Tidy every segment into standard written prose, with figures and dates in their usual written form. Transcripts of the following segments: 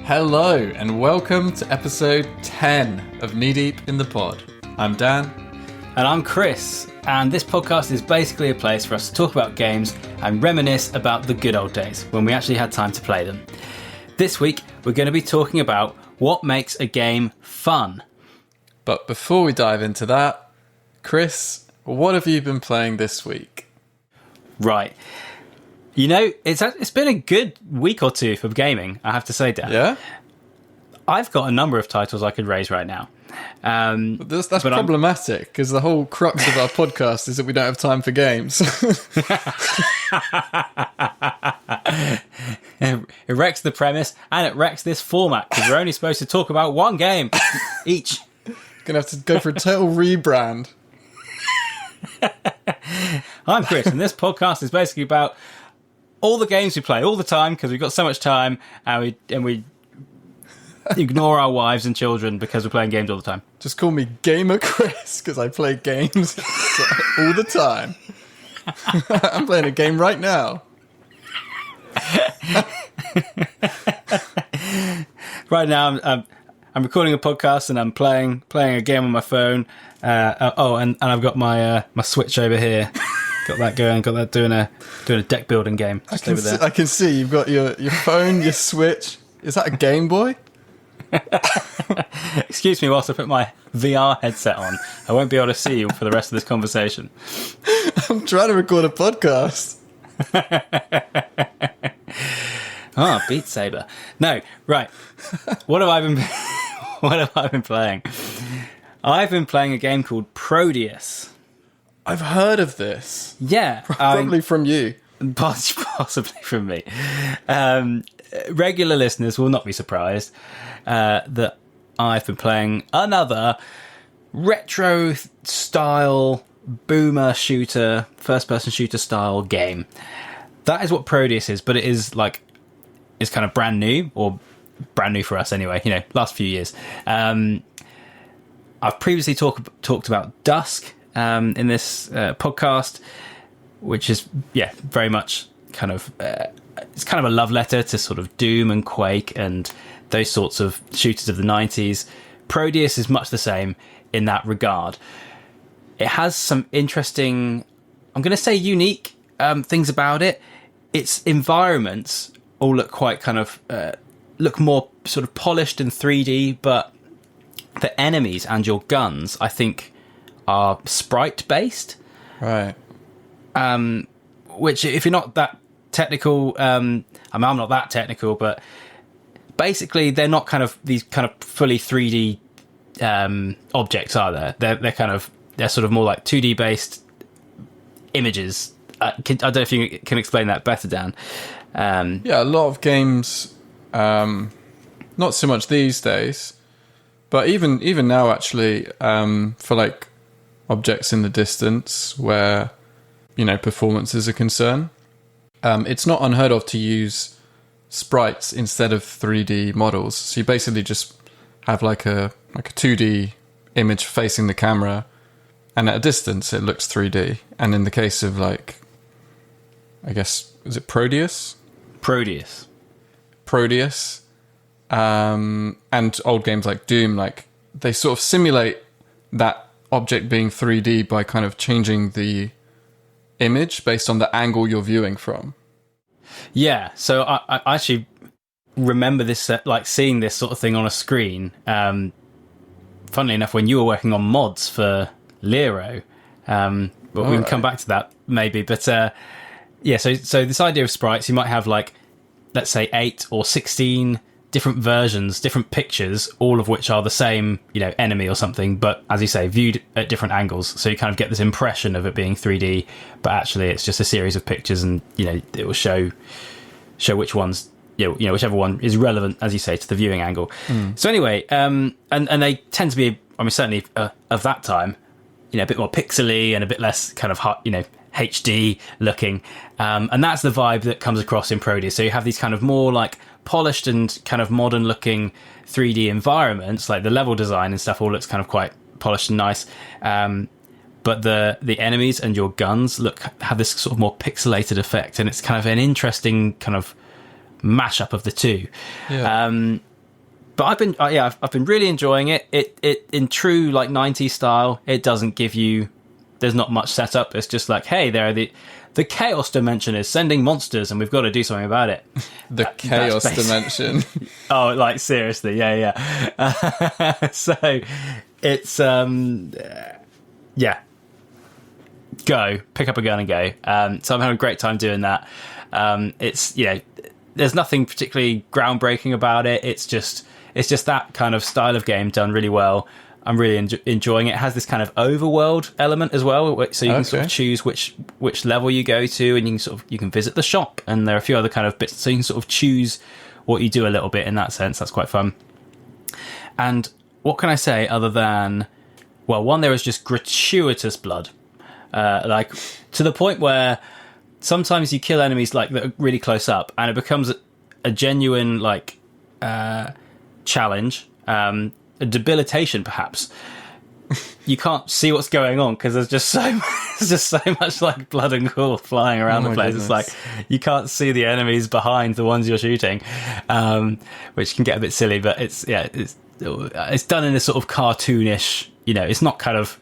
Hello and welcome to episode 10 of Knee Deep in the Pod. I'm Dan. And I'm Chris, and this podcast is basically a place for us to talk about games and reminisce about the good old days when we actually had time to play them. This week, we're going to be talking about what makes a game fun. But before we dive into that, Chris, what have you been playing this week? Right. You know, it's been a good week or two for gaming, I have to say, Dan. Yeah? I've got a number of titles I could raise right now. That's problematic, because the whole crux of our podcast is that we don't have time for games. It wrecks the premise, and it wrecks this format, because we're only supposed to talk about one game each. Gonna have to go for a total rebrand. I'm Chris, and this podcast is basically about all the games we play all the time, because we've got so much time, and we ignore our wives and children because we're playing games all the time. Just call me Gamer Chris, because I play games all the time. I'm playing a game right now. Right now, I'm recording a podcast and I'm playing a game on my phone. And I've got my Switch over here. Got that going. Got that doing a deck building game just over there. I can see you've got your phone, your Switch. Is that a Game Boy? Excuse me whilst I put my VR headset on. I won't be able to see you for the rest of this conversation. I'm trying to record a podcast. Beat Saber. No, right. What have I been playing? I've been playing a game called Proteus. I've heard of this. Yeah. Probably from you. Possibly from me. Regular listeners will not be surprised that I've been playing another retro-style boomer shooter, first-person shooter style game. That is what Proteus is, but it's kind of brand new, or brand new for us anyway, last few years. I've previously talked about Dusk in this podcast, which is, very much kind of... it's kind of a love letter to sort of Doom and Quake and those sorts of shooters of the 90s. Proteus is much the same in that regard. It has some interesting, I'm going to say unique things about it. Its environments all look quite kind of, look more sort of polished and 3D, but the enemies and your guns, I think, are sprite-based. Right. Which, if you're not that technical, I'm not that technical, but basically they're not kind of these kind of fully 3D objects, are there? They're sort of more like 2D based images. I don't know if you can explain that better, Dan. A lot of games, not so much these days, but even now actually, for like objects in the distance where performance is a concern. It's not unheard of to use sprites instead of 3D models. So you basically just have like a 2D image facing the camera, and at a distance it looks 3D. And in the case of I guess, is it Proteus? Proteus. And old games like Doom, they sort of simulate that object being 3D by kind of changing the image based on the angle you're viewing from. Yeah, so I actually remember this, seeing this sort of thing on a screen. Funnily enough, when you were working on mods for Lero, but we can come back to that maybe. But so this idea of sprites, you might have let's say 8 or 16 different versions, different pictures, all of which are the same, enemy or something, but as you say, viewed at different angles. So you kind of get this impression of it being 3D, but actually it's just a series of pictures, and it will show which ones, whichever one is relevant, as you say, to the viewing angle. So anyway, and they tend to be, certainly of that time, a bit more pixely and a bit less kind of hot, HD looking, and that's the vibe that comes across in Proteus. So you have these kind of more polished and kind of modern looking 3D environments, the level design and stuff all looks kind of quite polished and nice, but the enemies and your guns have this sort of more pixelated effect, and it's kind of an interesting kind of mashup of the two. But I've been really enjoying it. It in true like 90s style. It doesn't give you. There's not much setup. It's just like, hey, there are the chaos dimension is sending monsters, and we've got to do something about it. The chaos dimension. Oh, like seriously, yeah. So it's yeah. Go pick up a gun and go. So I'm having a great time doing that. It's there's nothing particularly groundbreaking about it. It's just that kind of style of game done really well. I'm really enjoying it. It has this kind of overworld element as well, so you can sort of choose which level you go to, and you can visit the shop, and there are a few other kind of bits, so you can sort of choose what you do a little bit in that sense. That's quite fun. And what can I say other than, well, one, there is just gratuitous blood, like to the point where sometimes you kill enemies like that are really close up, and it becomes a genuine like challenge. A debilitation, perhaps. You can't see what's going on because there's just so much like blood and gore flying around the place. Goodness. It's like you can't see the enemies behind the ones you're shooting, which can get a bit silly. But it's done in a sort of cartoonish. It's not kind of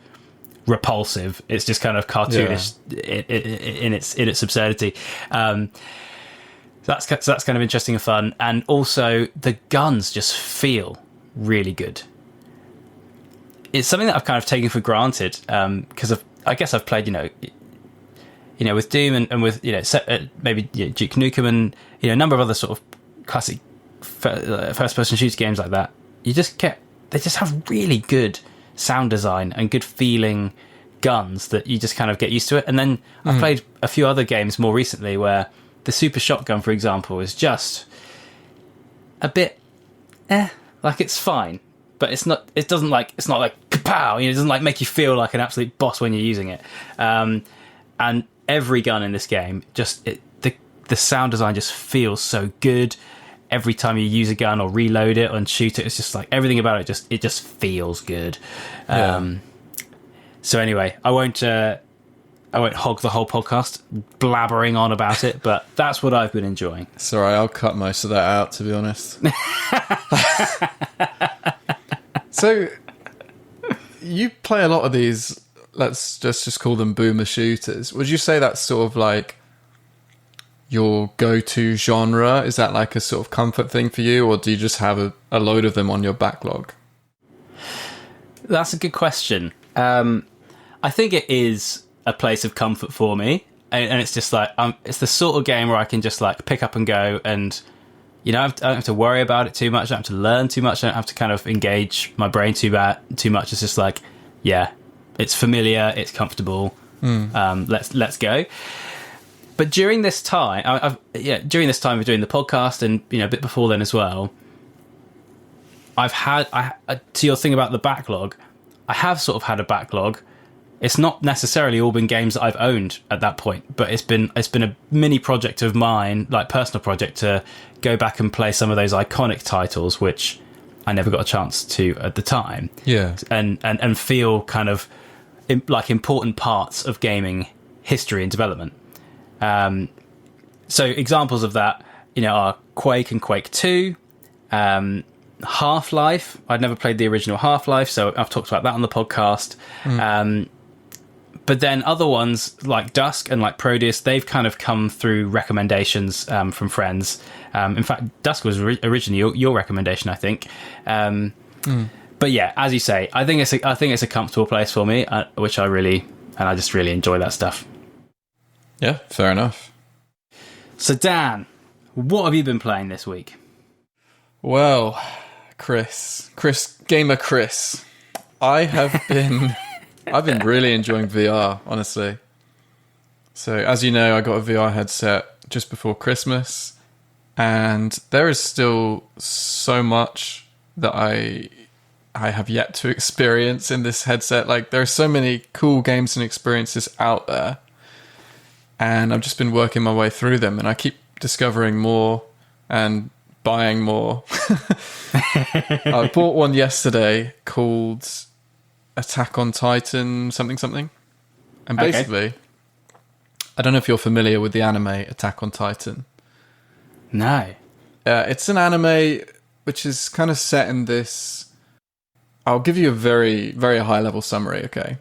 repulsive. It's just kind of cartoonish in its absurdity. That's kind of interesting and fun, and also the guns just feel really good. It's something that I've kind of taken for granted because I guess I've played with Doom and with maybe Duke Nukem and a number of other sort of classic first person shooter games like that. They just have really good sound design and good feeling guns that you just kind of get used to it. And then I've played a few other games more recently where the super shotgun, for example, is just a bit like it's fine, but it's not. It's not like kapow. It doesn't like make you feel like an absolute boss when you're using it. And every gun in this game, the sound design just feels so good. Every time you use a gun or reload it and shoot it, it's just like everything about it just feels good. So anyway, I won't hog the whole podcast blabbering on about it, but that's what I've been enjoying. Sorry, I'll cut most of that out, to be honest. So, you play a lot of these, let's just call them boomer shooters. Would you say that's sort of like your go-to genre? Is that like a sort of comfort thing for you, or do you just have a load of them on your backlog? That's a good question. I think it is a place of comfort for me, and it's just like it's the sort of game where I can just like pick up and go, and I don't have to worry about it too much. I don't have to learn too much. I don't have to kind of engage my brain too much. It's just like, it's familiar, it's comfortable. Let's go. But during this time, during this time of doing the podcast, and a bit before then as well, to your thing about the backlog, I have sort of had a backlog. It's not necessarily all been games that I've owned at that point, but it's been a mini project of mine, like personal project, to go back and play some of those iconic titles, which I never got a chance to at the time. Yeah, and feel kind of like important parts of gaming history and development. So examples of that, are Quake and Quake 2, Half-Life. I'd never played the original Half-Life, so I've talked about that on the podcast. But then other ones like Dusk and like Prodeus, they've kind of come through recommendations from friends. In fact, Dusk was originally your recommendation, I think. But yeah, as you say, I think it's a comfortable place for me, which I just really enjoy that stuff. Yeah, fair enough. So Dan, what have you been playing this week? Well, Gamer Chris, I've been really enjoying VR, honestly. So, as you know, I got a VR headset just before Christmas, and there is still so much that I have yet to experience in this headset. Like, there are so many cool games and experiences out there, and I've just been working my way through them, and I keep discovering more and buying more. I bought one yesterday called Attack on Titan something, and basically, I don't know if you're familiar with the anime Attack on Titan. No. It's an anime which is kind of set in this. I'll give you a very, very high level summary, okay?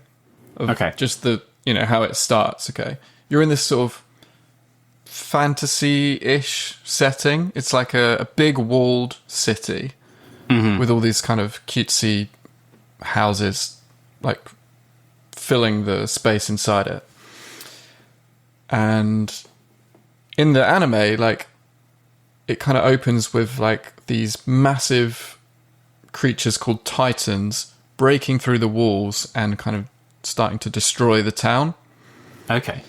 Okay. Just how it starts, okay? You're in this sort of fantasy-ish setting. It's like a big walled city with all these kind of cutesy houses, like filling the space inside it. And in the anime, like, it kind of opens with like these massive creatures called titans breaking through the walls and kind of starting to destroy the town. Okay.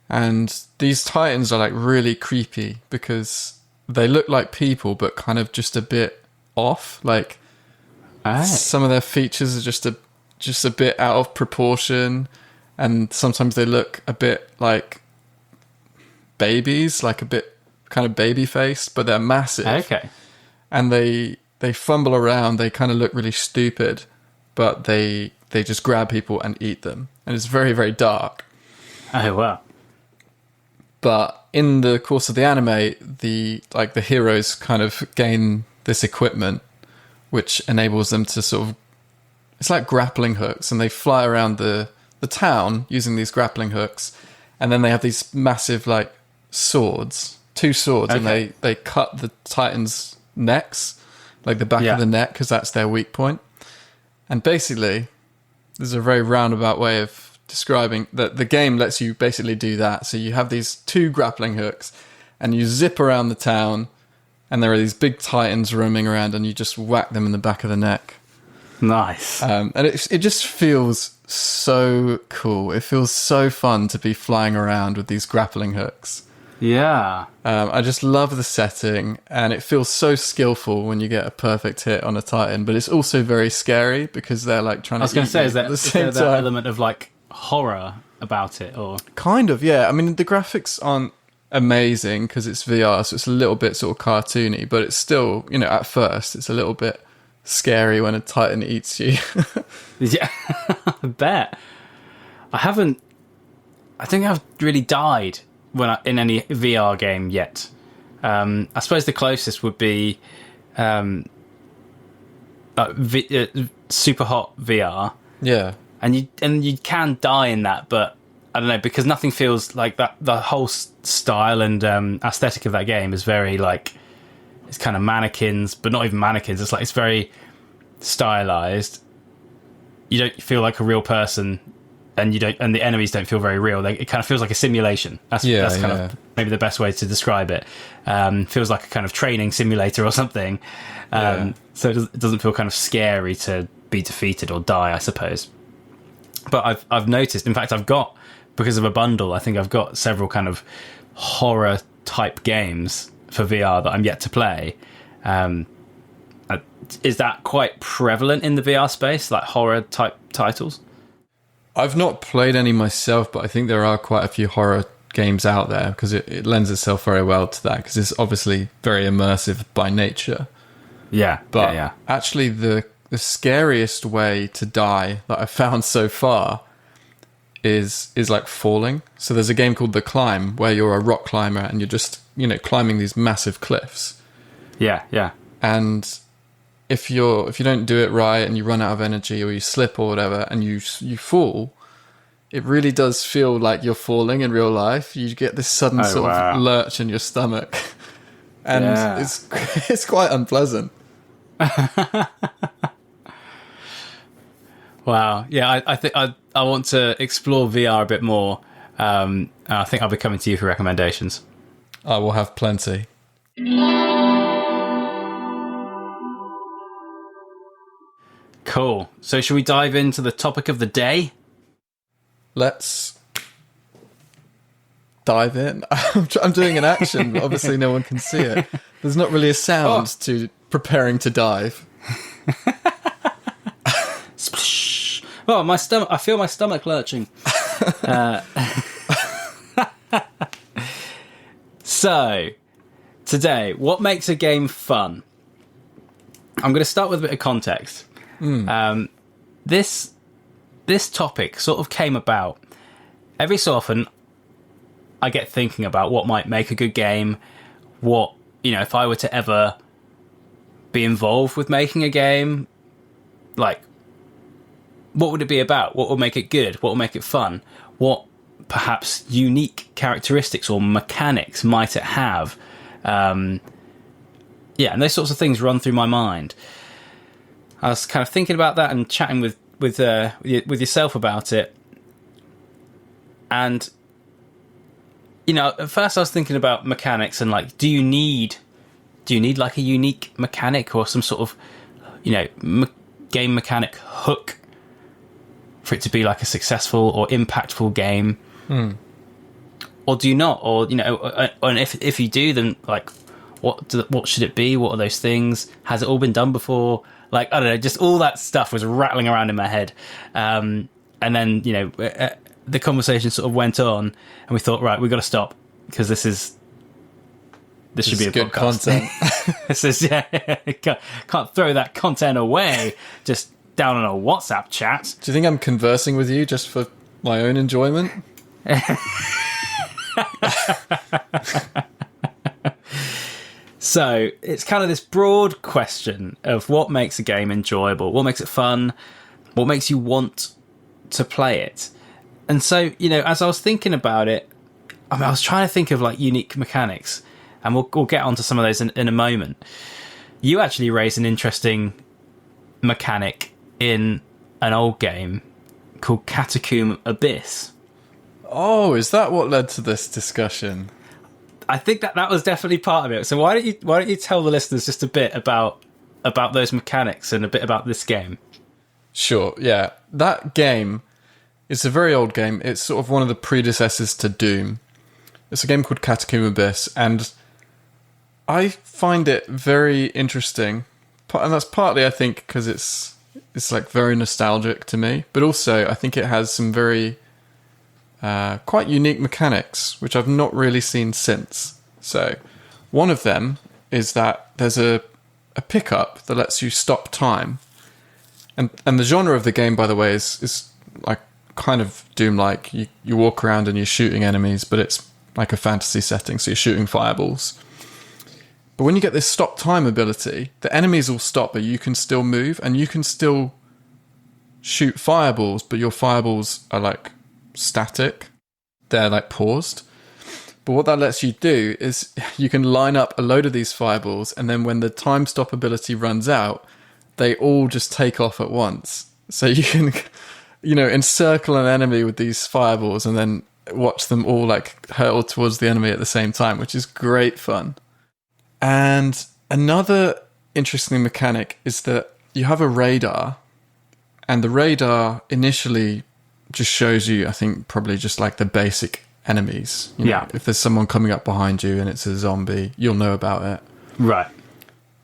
And these titans are like really creepy because they look like people, but kind of just a bit off. Like some of their features are just a bit out of proportion, and sometimes they look a bit like babies, like a bit kind of baby faced, but they're massive. Okay. And they fumble around. They kind of look really stupid, but they just grab people and eat them, and it's very, very dark. Oh wow. But in the course of the anime, the heroes kind of gain this equipment which enables them to sort of, it's like grappling hooks, and they fly around the town using these grappling hooks, and then they have these massive like swords, two swords, and they cut the titans' necks, like the back of the neck, because that's their weak point. And basically, this is a very roundabout way of describing that the game lets you basically do that. So you have these two grappling hooks and you zip around the town, and there are these big titans roaming around, and you just whack them in the back of the neck. Nice. And it just feels so cool. It feels so fun to be flying around with these grappling hooks. Yeah. I just love the setting, and it feels so skillful when you get a perfect hit on a titan, but it's also very scary because they're like trying to. I was going to say, is there that element of like horror about it, or kind of? Yeah, I mean the graphics aren't amazing because it's VR, so it's a little bit sort of cartoony, but it's still, at first it's a little bit scary when a titan eats you. Yeah. I bet. I think I've really died in any VR game yet. I suppose the closest would be Super Hot VR. Yeah. And you can die in that, but I don't know, because nothing feels like that. The whole style and aesthetic of that game is very like, it's kind of mannequins, but not even mannequins. It's like, it's very stylized. You don't feel like a real person, and the enemies don't feel very real. It kind of feels like a simulation. That's kind of maybe the best way to describe it. Feels like a kind of training simulator or something. So it doesn't feel kind of scary to be defeated or die, I suppose. But I've noticed, in fact, because of a bundle, I think I've got several kind of horror type games for VR that I'm yet to play. Is that quite prevalent in the VR space, like horror type titles? I've not played any myself, but I think there are quite a few horror games out there because it lends itself very well to that, because it's obviously very immersive by nature. Yeah, but actually the scariest way to die that I've found so far is like falling. So there's a game called The Climb where you're a rock climber and you're just, climbing these massive cliffs. Yeah. And if you don't do it right and you run out of energy or you slip or whatever and you fall, it really does feel like you're falling in real life. You get this sudden of lurch in your stomach, and it's quite unpleasant. Wow. Yeah, I think I want to explore VR a bit more. I think I'll be coming to you for recommendations. I will have plenty. Cool. So should we dive into the topic of the day? Let's dive in. I'm doing an action, but obviously no one can see it. There's not really a sound to preparing to dive. Oh, my stomach! I feel my stomach lurching. So, today, what makes a game fun? I'm going to start with a bit of context. This topic sort of came about. Every so often, I get thinking about what might make a good game. What, if I were to ever be involved with making a game, like, what would it be about? What will make it good? What will make it fun? What perhaps unique characteristics or mechanics might it have? And those sorts of things run through my mind. I was kind of thinking about that and chatting with yourself about it. And, at first I was thinking about mechanics and like, do you need like a unique mechanic or some sort of, game mechanic hook for it to be like a successful or impactful game? Or do you not? Or, and if you do, then like, what should it be? What are those things? Has it all been done before? Like, I don't know, just all that stuff was rattling around in my head. And then, the conversation sort of went on and we thought, right, we've got to stop because this should be a good podcast. Content. This is, can't throw that content away just down on a WhatsApp chat. Do you think I'm conversing with you just for my own enjoyment? So it's kind of this broad question of what makes a game enjoyable, what makes it fun, what makes you want to play it. And so, as I was thinking about it, I was trying to think of like unique mechanics, and we'll get onto some of those in a moment. You actually raised an interesting mechanic in an old game called Catacomb Abyss. Oh, is that what led to this discussion? I think that was definitely part of it. So why don't you tell the listeners just a bit about those mechanics and a bit about this game? Sure, yeah. That game is a very old game. It's sort of one of the predecessors to Doom. It's a game called Catacomb Abyss, and I find it very interesting. And that's partly, I think, because it's like very nostalgic to me, but also I think it has some very quite unique mechanics, which I've not really seen since. So one of them is that there's a pickup that lets you stop time. And the genre of the game, by the way, is like kind of Doom-like. You walk around and you're shooting enemies, but it's like a fantasy setting, so you're shooting fireballs. But when you get this stop time ability, the enemies will stop, but you can still move, and you can still shoot fireballs, but your fireballs are like static. They're like paused. But what that lets you do is you can line up a load of these fireballs, and then when the time stop ability runs out, they all just take off at once. So you can, encircle an enemy with these fireballs and then watch them all like hurtle towards the enemy at the same time, which is great fun. And another interesting mechanic is that you have a radar, and the radar initially just shows you, I think, probably just like the basic enemies. If there's someone coming up behind you and it's a zombie, you'll know about it. Right.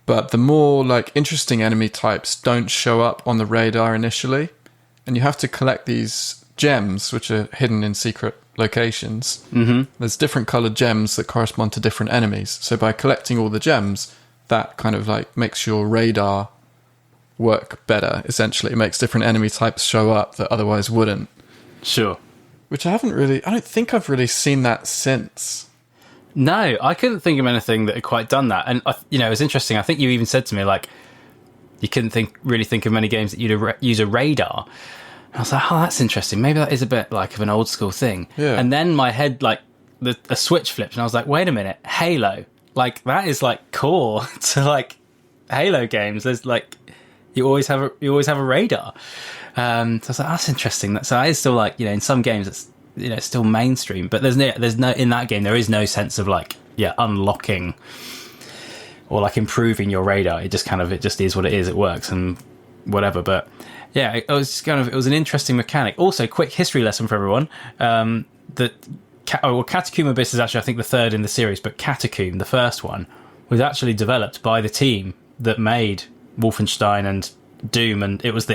But the more like interesting enemy types don't show up on the radar initially, and you have to collect these gems, which are hidden in secret locations. Mm-hmm. There's different colored gems that correspond to different enemies. So by collecting all the gems, that kind of like makes your radar work better, essentially. It makes different enemy types show up that otherwise wouldn't. Sure. Which I don't think I've really seen that since. No, I couldn't think of anything that had quite done that. And, it was interesting. I think you even said to me, like, you couldn't really think of many games that you'd use a radar. And I was like, oh, that's interesting. Maybe that is a bit like of an old school thing. Yeah. And then my head, like, a switch flipped, and I was like, wait a minute, Halo. Like, that is, like, core to, like, Halo games. There's, like, you always have a radar. So I was like, that's interesting. So it is still like, in some games it's, it's still mainstream, but there's no in that game there is no sense of like, unlocking or like improving your radar. It just is what it is. It works and whatever. But yeah, it was an interesting mechanic. Also, quick history lesson for everyone. Catacomb Abyss is actually, I think, the third in the series, but Catacomb, the first one, was actually developed by the team that made Wolfenstein and Doom, and it was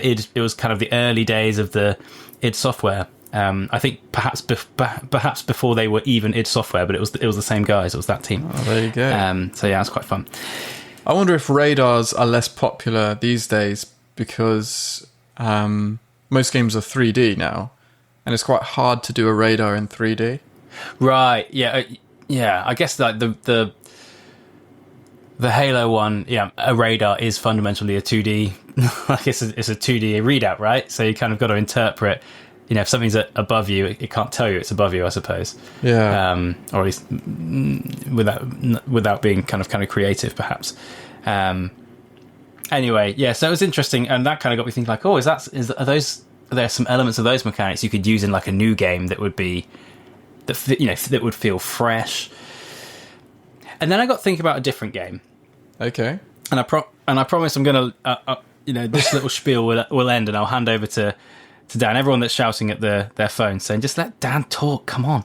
kind of the early days of the id Software. I think perhaps before they were even id Software, but it was the same guys. It was that team. Oh, there you go. So yeah, it's quite fun. I wonder if radars are less popular these days because most games are 3D now, and it's quite hard to do a radar in 3D. Right. Yeah. Yeah. I guess like the The Halo one, yeah, a radar is fundamentally a 2D, like it's a 2D readout, right? So you kind of got to interpret, if something's above you, it can't tell you it's above you, I suppose. Yeah. Or at least without being kind of creative, perhaps. Anyway, yeah, so it was interesting, and that kind of got me thinking, like, are there some elements of those mechanics you could use in like a new game that would be that would feel fresh. And then I got to think about a different game. Okay. And I promise I'm going to, this little spiel will end, and I'll hand over to Dan. Everyone that's shouting at their phone saying, "Just let Dan talk. Come on."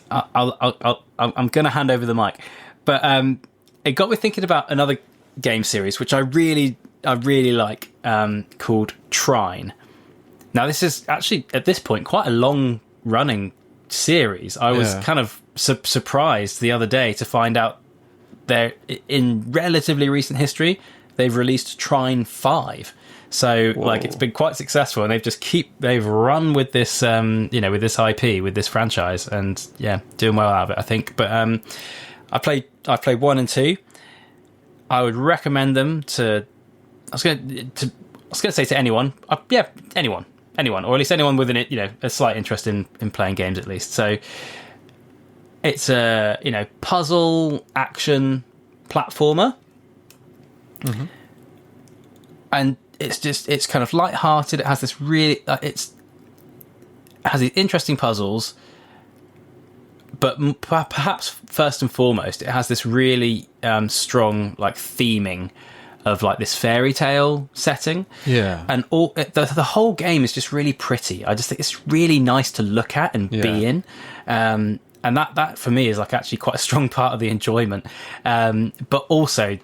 I'm going to hand over the mic. But it got me thinking about another game series which I really like, called Trine. Now, this is actually at this point quite a long running series. I was kind of surprised the other day to find out they're in relatively recent history they've released Trine 5. So Whoa. Like, it's been quite successful, and they've run with this with this IP, with this franchise, and doing well out of it, I think. But I played 1 and 2. I would recommend them to say to anyone. Anyone, or at least anyone with a slight interest in playing games, at least. So it's a puzzle action platformer, and it's kind of light-hearted. It has this really it has these interesting puzzles, but perhaps first and foremost, it has this really strong theming of this fairy tale setting. Yeah. And the whole game is just really pretty. I just think it's really nice to look at and be in. And that for me is actually quite a strong part of the enjoyment. But also,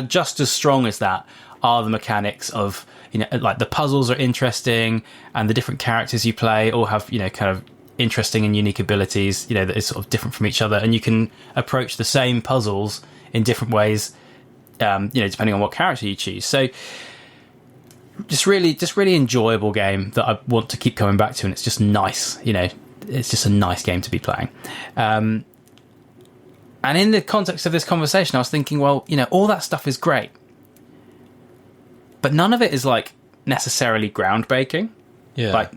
just as strong as that are the mechanics of, the puzzles are interesting, and the different characters you play all have, kind of interesting and unique abilities, that is sort of different from each other. And you can approach the same puzzles in different ways, depending on what character you choose. So just really enjoyable game that I want to keep coming back to, and it's just nice, it's just a nice game to be playing. And in the context of this conversation, I was thinking, well, all that stuff is great, but none of it is necessarily groundbreaking. Yeah.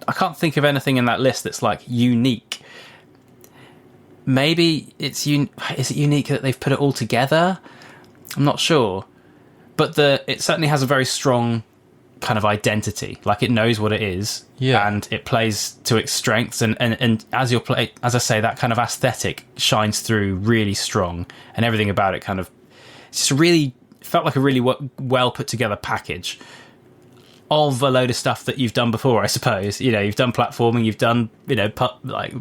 I can't think of anything in that list that's unique. Maybe is it unique that they've put it all together? I'm not sure, but it certainly has a very strong kind of identity. It knows what it is, and it plays to its strengths. And as you're as I say, that kind of aesthetic shines through really strong, and everything about it kind of just really felt like a really well put together package of a load of stuff that you've done before, I suppose. You've done platforming, you've done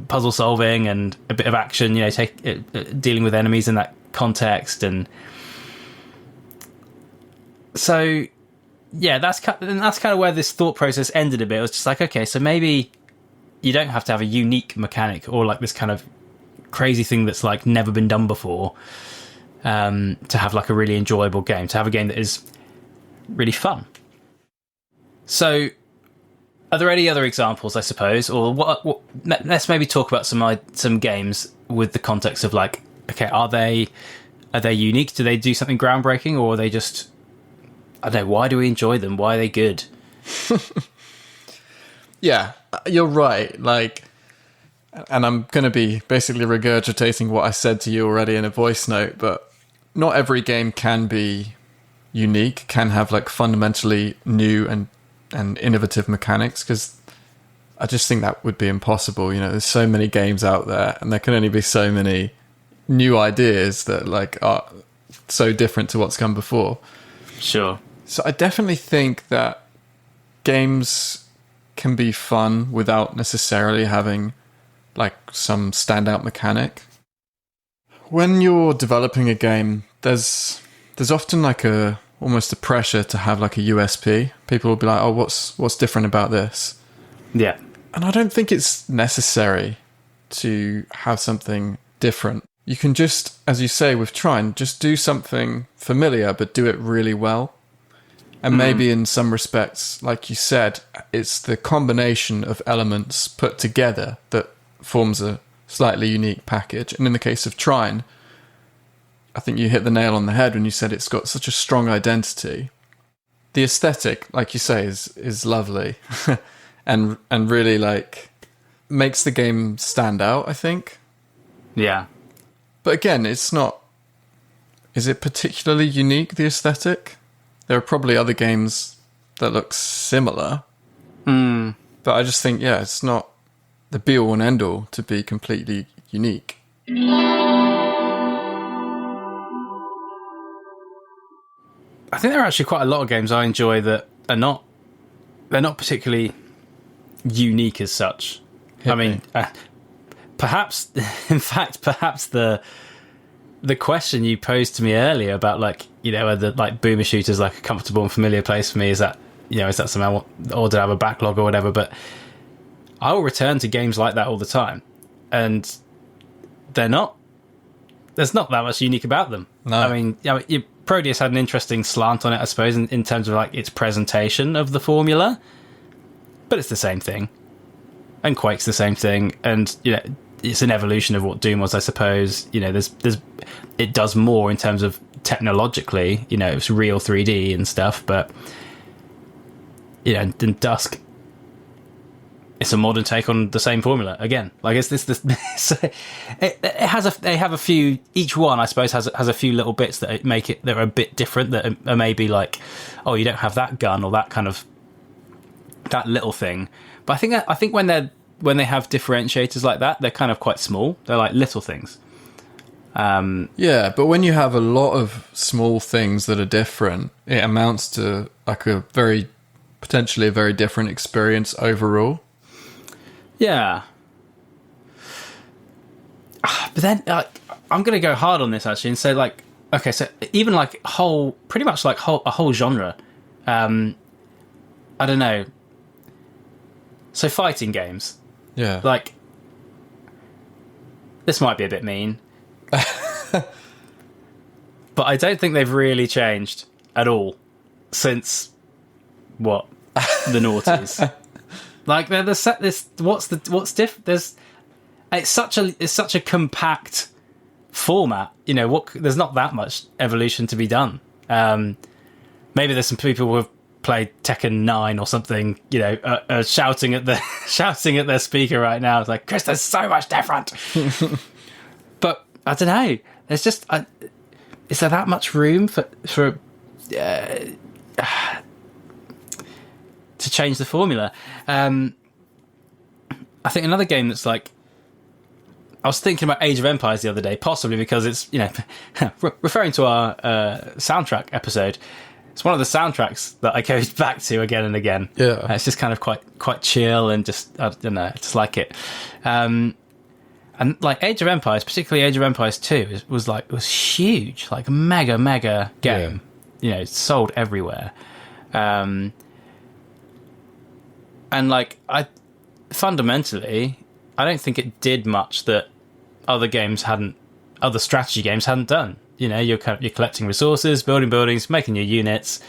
puzzle solving and a bit of action. Dealing with enemies in that context. And so, that's kind of where this thought process ended a bit. It was just okay, so maybe you don't have to have a unique mechanic or this kind of crazy thing that's never been done before, to have a really enjoyable game, to have a game that is really fun. So, are there any other examples, I suppose, or what let's maybe talk about some games with the context of okay, are they unique? Do they do something groundbreaking, or are they just, I don't know, why do we enjoy them? Why are they good? Yeah, you're right. And I'm going to be basically regurgitating what I said to you already in a voice note, but not every game can be unique, can have fundamentally new and innovative mechanics, because I just think that would be impossible. There's so many games out there, and there can only be so many new ideas that are so different to what's come before. Sure. So I definitely think that games can be fun without necessarily having some standout mechanic. When you're developing a game, there's often almost a pressure to have a USP. People will be like, oh, what's different about this? Yeah. And I don't think it's necessary to have something different. You can just, as you say with Trine, just do something familiar, but do it really well. And maybe in some respects, like you said, it's the combination of elements put together that forms a slightly unique package. And in the case of Trine, I think you hit the nail on the head when you said it's got such a strong identity. The aesthetic, like you say, is lovely, and really like makes the game stand out, I think. Yeah. But again, it's not. Is it particularly unique, the aesthetic? There are probably other games that look similar. But I just think, yeah, it's not the be-all and end-all to be completely unique. I think there are actually quite a lot of games I enjoy that are not... They're not particularly unique as such. Perhaps... In fact, perhaps the question you posed to me earlier about, like, you know, whether, like, boomer shooters like a comfortable and familiar place for me, is that something I want, or do I have a backlog or whatever? But I will return to games like that all the time, and there's not that much unique about them. No. I mean, Proteus had an interesting slant on it, I suppose, in terms of like its presentation of the formula, but it's the same thing, and Quake's the same thing, and you know, it's an evolution of what Doom was, I suppose. You know, it does more in terms of technologically, you know, it's real 3D and stuff, but you know, in Dusk, it's a modern take on the same formula again. Like it's this so they have a few, each one I suppose has a few little bits that make it, that are a bit different, that are maybe like, oh, you don't have that gun or that kind of, that little thing. But I think when they have differentiators like that, they're kind of quite small. They're like little things. Yeah, but when you have a lot of small things that are different, it amounts to like potentially a very different experience overall. Yeah. But then I'm going to go hard on this actually and say, like, okay, so even like pretty much like a whole genre. I don't know. So fighting games. Yeah. Like, this might be a bit mean. But I don't think they've really changed at all since what? The noughties. Like what's different? It's such a compact format. You know, there's not that much evolution to be done. Maybe there's some people who have played Tekken 9 or something, you know, shouting at their speaker right now. It's like, Chris, there's so much different. But I don't know. There's just is there that much room for to change the formula? I think another game that's like, I was thinking about Age of Empires the other day, possibly because it's, you know, referring to our soundtrack episode, it's one of the soundtracks that I go back to again and again. Yeah, it's just kind of quite chill and just, I don't know, I just like it. And like Age of Empires, particularly Age of Empires 2, was huge, like mega game. Yeah. You know, it's sold everywhere. And like, fundamentally, I don't think it did much that other strategy games hadn't done. You know, you're collecting resources, building buildings, making your units,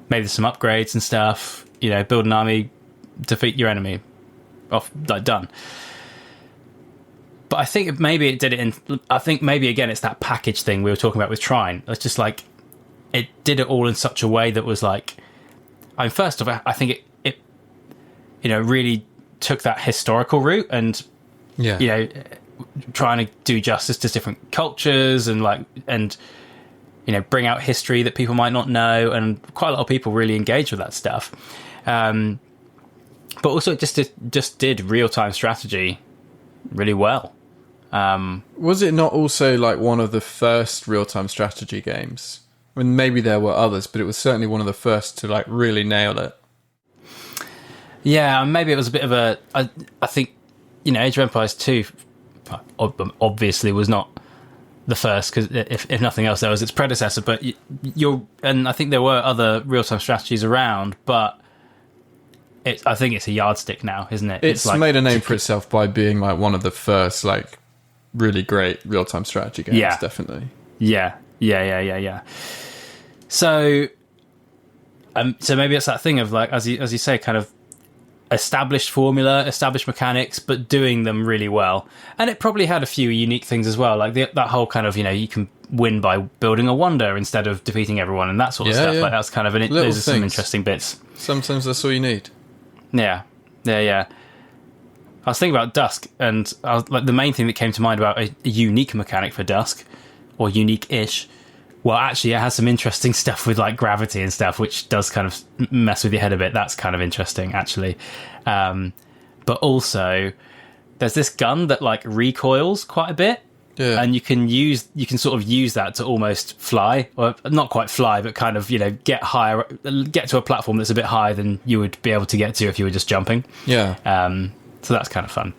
maybe some upgrades and stuff. You know, build an army, defeat your enemy, done. But I think maybe it did it I think maybe again it's that package thing we were talking about with Trine. It's just like, it did it all in such a way that was like, first of all, I think it you know, really took that historical route and, yeah, you know, trying to do justice to different cultures and you know, bring out history that people might not know, and quite a lot of people really engage with that stuff. But also it just did real-time strategy really well. Was it not also like one of the first real-time strategy games? I mean, maybe there were others, but it was certainly one of the first to like really nail it. Yeah, maybe it was a bit of I think, you know, Age of Empires 2 obviously was not the first, because if nothing else, there was its predecessor. But and I think there were other real-time strategies around, but I think it's a yardstick now, isn't it? It's like, made a name for itself by being like one of the first like really great real-time strategy games. Yeah, definitely. Yeah. So maybe it's that thing of like, as you say, kind of established formula, established mechanics, but doing them really well. And it probably had a few unique things as well, like that whole kind of, you can win by building a wonder instead of defeating everyone and that sort of stuff. Yeah. Like that's kind of those are some interesting bits. Sometimes that's all you need. Yeah. I was thinking about Dusk, and the main thing that came to mind about a unique mechanic for Dusk, or unique-ish. Well, actually, it has some interesting stuff with like gravity and stuff, which does kind of mess with your head a bit. That's kind of interesting, actually. But also, there's this gun that like recoils quite a bit, and you can sort of use that to almost fly, or not quite fly, but kind of get to a platform that's a bit higher than you would be able to get to if you were just jumping. Yeah. So that's kind of fun.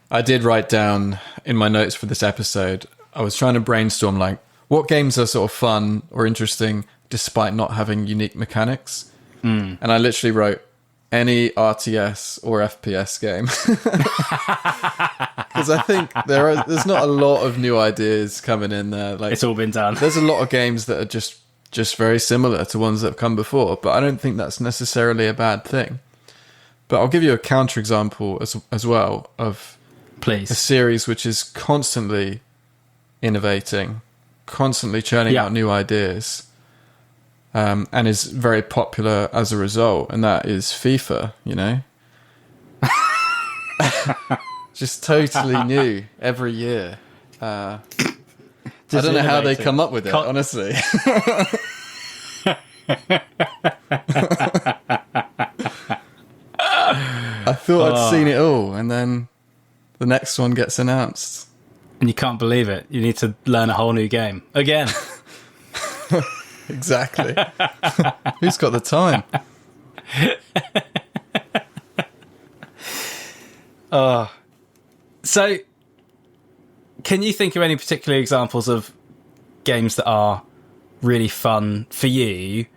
I did write down in my notes for this episode, I was trying to brainstorm like what games are sort of fun or interesting despite not having unique mechanics. And I literally wrote any RTS or FPS game. Because I think there's not a lot of new ideas coming in there. Like, it's all been done. There's a lot of games that are just very similar to ones that have come before, but I don't think that's necessarily a bad thing. But I'll give you a counterexample as well of a series which is constantly innovating, constantly churning out new ideas, and is very popular as a result, and that is FIFA, Just totally new every year. I don't know how they come up with it, honestly. I thought I'd seen it all, and then the next one gets announced. And you can't believe it. You need to learn a whole new game. Again. Exactly. Who's got the time? So, can you think of any particular examples of games that are really fun for you,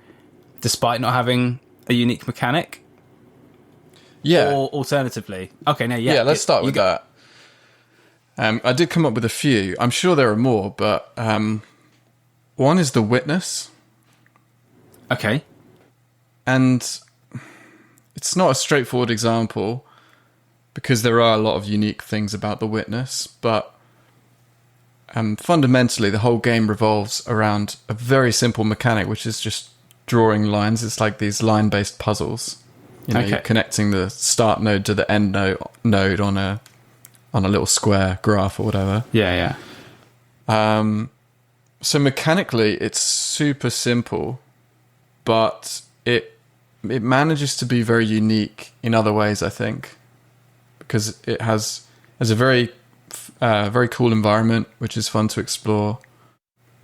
despite not having a unique mechanic? Yeah. Or alternatively, let's start with that. I did come up with a few. I'm sure there are more, but one is The Witness. Okay. And it's not a straightforward example because there are a lot of unique things about The Witness, but fundamentally the whole game revolves around a very simple mechanic, which is just drawing lines. It's like these line-based puzzles. You're connecting the start node to the end node on a little square graph or whatever. Yeah. So mechanically, it's super simple, but it manages to be very unique in other ways, I think, because it has a very cool environment, which is fun to explore.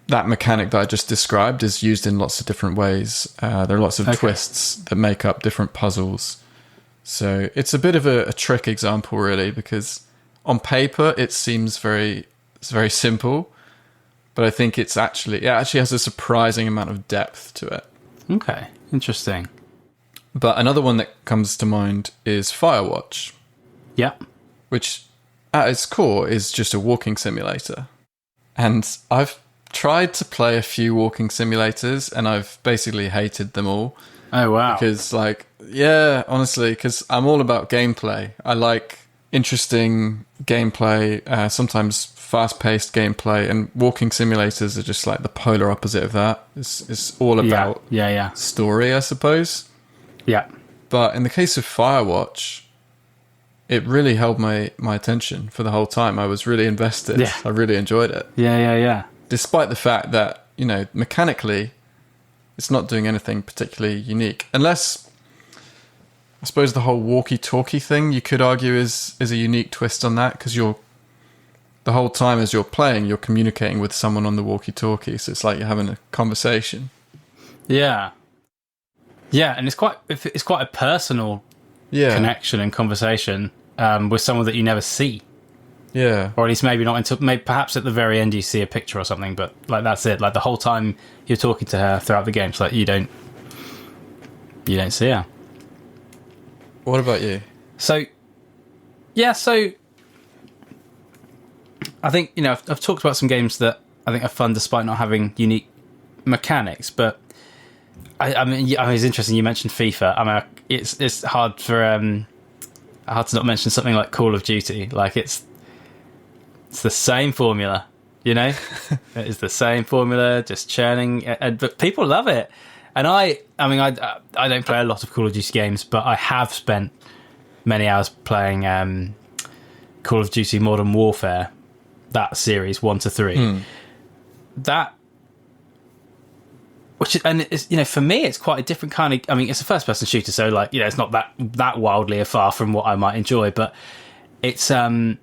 That mechanic that I just described is used in lots of different ways. There are lots of twists that make up different puzzles. So it's a bit of a trick example, really, because on paper it seems very simple, but I think it actually has a surprising amount of depth to it. Okay, interesting. But another one that comes to mind is Firewatch. Yeah. Which at its core is just a walking simulator. And I've tried to play a few walking simulators and I've basically hated them all. Oh, wow. Because honestly, because I'm all about gameplay. I like interesting gameplay, sometimes fast-paced gameplay, and walking simulators are just like the polar opposite of that. It's all about story, I suppose. Yeah. But in the case of Firewatch, it really held my attention for the whole time. I was really invested. Yeah. I really enjoyed it. Yeah. Despite the fact that, mechanically, it's not doing anything particularly unique. Unless, I suppose the whole walkie-talkie thing, you could argue is a unique twist on that, because the whole time as you're playing, you're communicating with someone on the walkie-talkie, so it's like you're having a conversation. Yeah. Yeah, and it's quite a personal connection and conversation with someone that you never see. Yeah. Or at least maybe not until perhaps at the very end you see a picture or something, but like that's it. Like the whole time you're talking to her throughout the game, it's like you don't see her. What about you? So I think, I've talked about some games that I think are fun despite not having unique mechanics, but I mean, it's interesting you mentioned FIFA. I mean, it's hard to not mention something like Call of Duty. Like it's the same formula, you know. It is the same formula, just churning, but people love it. And I mean, I don't play a lot of Call of Duty games, but I have spent many hours playing Call of Duty Modern Warfare, that series 1 to 3. That, which is, and it's, you know, for me, it's quite a different kind of. I mean, it's a first-person shooter, so like, you know, it's not that wildly afar from what I might enjoy, but it's kind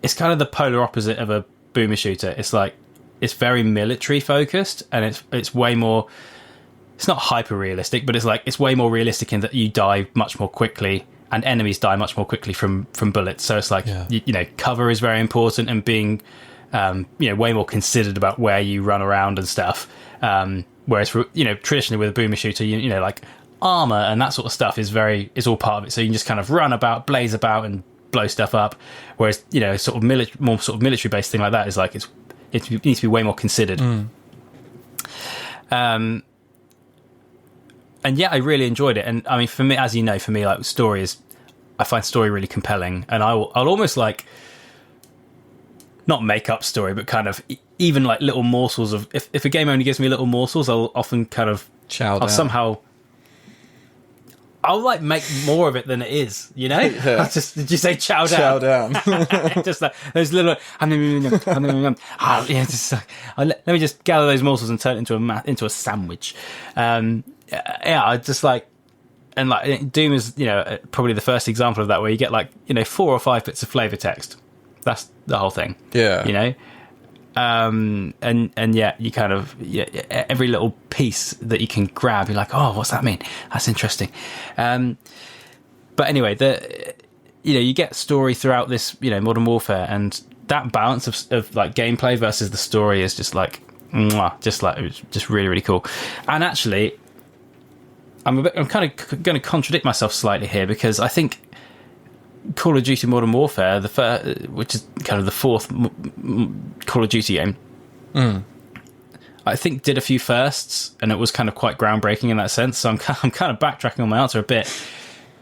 of the polar opposite of a boomer shooter. It's like it's very military focused, and it's way more. It's not hyper realistic, but it's way more realistic in that you die much more quickly, and enemies die much more quickly from bullets. So it's like you know, cover is very important, and being you know, way more considered about where you run around and stuff. Whereas for, you know, traditionally with a boomer shooter, you know, like armor and that sort of stuff is all part of it. So you can just kind of run about, blaze about, and blow stuff up. Whereas, you know, more sort of military based thing like that is like it needs to be way more considered. And yeah, I really enjoyed it. And I mean, for me, as you know, like I find story really compelling, and I'll almost like not make up story, but kind of even like little morsels of, if a game only gives me little morsels, I'll often kind of I'll like make more of it than it is, you know. Did you say chow down? Chow down. Just like those little just like, let me just gather those morsels and turn it into a sandwich. Yeah, I just like, and like Doom is, you know, probably the first example of that, where you get like, you know, 4 or 5 bits of flavor text. That's the whole thing. Yeah. You know? And yeah, you kind of, every little piece that you can grab, you're like, oh, what's that mean? That's interesting. But anyway, you know, you get story throughout this, you know, Modern Warfare, and that balance of like gameplay versus the story is just like, just like, it was just really, really cool. And actually, I'm kind of going to contradict myself slightly here, because I think Call of Duty Modern Warfare, which is kind of the fourth Call of Duty game, I think did a few firsts, and it was kind of quite groundbreaking in that sense. So I'm kind of backtracking on my answer a bit,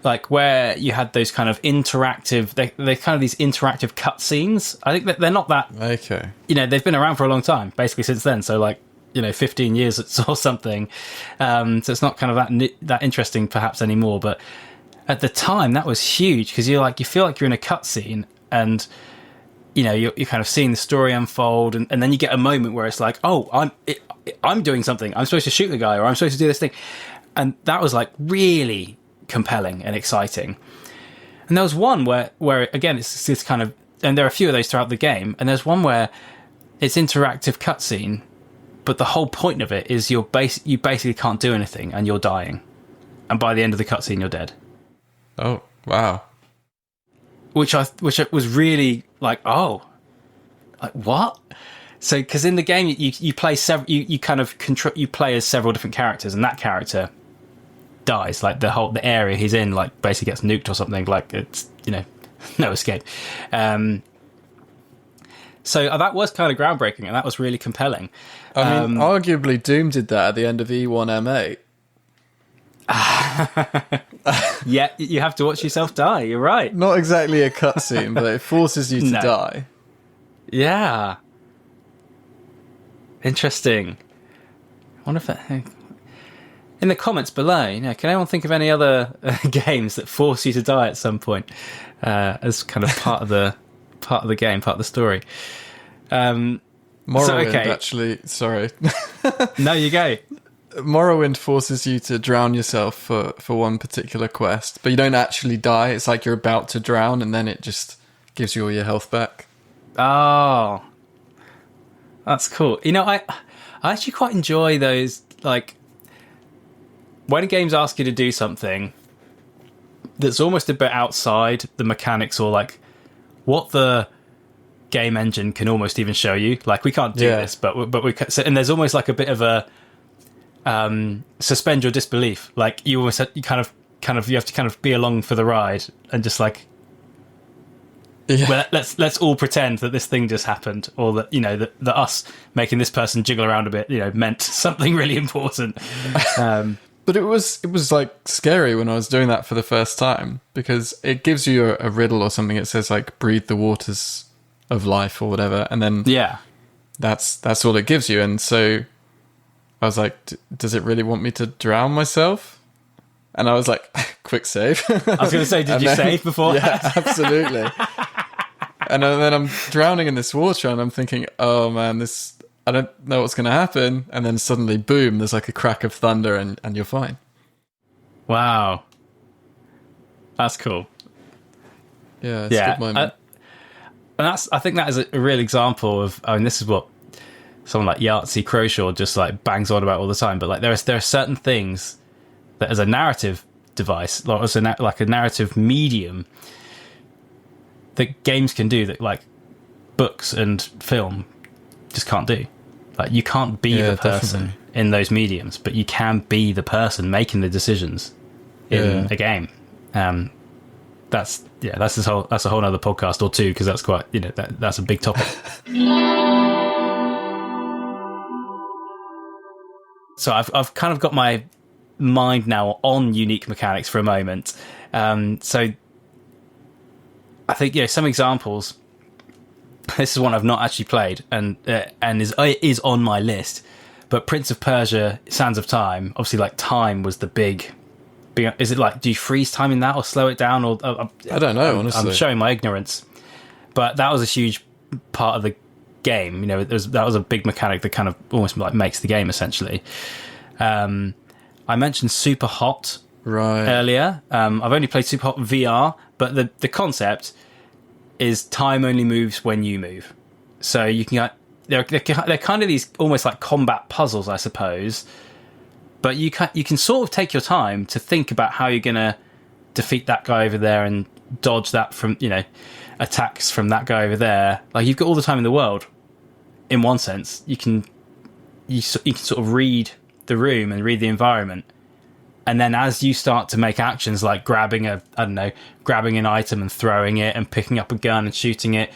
like where you had those kind of interactive, they're kind of these interactive cutscenes. I think that they're not that okay. You know, they've been around for a long time, basically since then. So like, you know, 15 years or something. So it's not kind of that interesting perhaps anymore, but at the time that was huge, because you feel like you're in a cutscene, and you know, you're kind of seeing the story unfold, and then you get a moment where it's like, oh, I'm doing something. I'm supposed to shoot the guy, or I'm supposed to do this thing, and that was like really compelling and exciting. And there was one where again, it's this kind of, and there are a few of those throughout the game, and there's one where it's interactive cutscene, but the whole point of it is you basically can't do anything, and you're dying, and by the end of the cutscene you're dead. Oh wow! Which was really like, oh, like what? So because in the game you play you kind of you play as several different characters, and that character dies. Like the area he's in, like basically gets nuked or something. Like it's, you know, no escape. So that was kind of groundbreaking, and that was really compelling. I mean, arguably Doom did that at the end of E1M8. Yeah, you have to watch yourself die. You're right. Not exactly a cutscene, but it forces you to die. Yeah. Interesting. I wonder if that, in the comments below, you know, can anyone think of any other games that force you to die at some point, as kind of part of the game, part of the story? Morrowind, actually. Sorry. No, you go. Morrowind forces you to drown yourself for one particular quest, but you don't actually die. It's like you're about to drown, and then it just gives you all your health back. Oh, that's cool. You know, I actually quite enjoy those, like, when games ask you to do something that's almost a bit outside the mechanics, or like what the game engine can almost even show you. Like, we can't do this, but we can, so, and there's almost like a bit of a suspend your disbelief. Like you almost you kind of you have to kind of be along for the ride, and just like Yeah. Well, let's all pretend that this thing just happened, or that that us making this person jiggle around a bit, meant something really important. But it was like scary when I was doing that for the first time, because it gives you a riddle or something. It says like breathe the waters of life or whatever, and then that's all it gives you. And so I was like, does it really want me to drown myself? And I was like, quick save. I was going to say, did you save before? Yeah, absolutely. And then I'm drowning in this water, and I'm thinking, oh man, I don't know what's going to happen. And then suddenly, boom, there's like a crack of thunder, and you're fine. Wow. That's cool. Yeah, it's a good moment. I think that is a real example of, this is what someone like Yahtzee Croshaw just like bangs on about all the time. But like there are certain things that as a narrative device, like as like a narrative medium, that games can do that like books and film just can't do. Like you can't be the person in those mediums, but you can be the person making the decisions in a game. That's a whole other podcast or two, because that's quite that's a big topic. So I've kind of got my mind now on unique mechanics for a moment. So I think some examples. This is one I've not actually played, and is on my list. But Prince of Persia: Sands of Time, obviously, like time was the big. Is it like, do you freeze time in that or slow it down? Or I don't know. Honestly, I'm showing my ignorance. But that was a huge part of the game. That was a big mechanic that kind of almost like makes the game essentially. I mentioned Super Hot earlier. I've only played Super Hot VR, but the concept is time only moves when you move. So you can they're kind of these almost like combat puzzles, I suppose. But you can sort of take your time to think about how you're going to defeat that guy over there and dodge that from attacks from that guy over there. Like you've got all the time in the world. In one sense, you can sort of read the room and read the environment. And then as you start to make actions like grabbing an item and throwing it and picking up a gun and shooting it,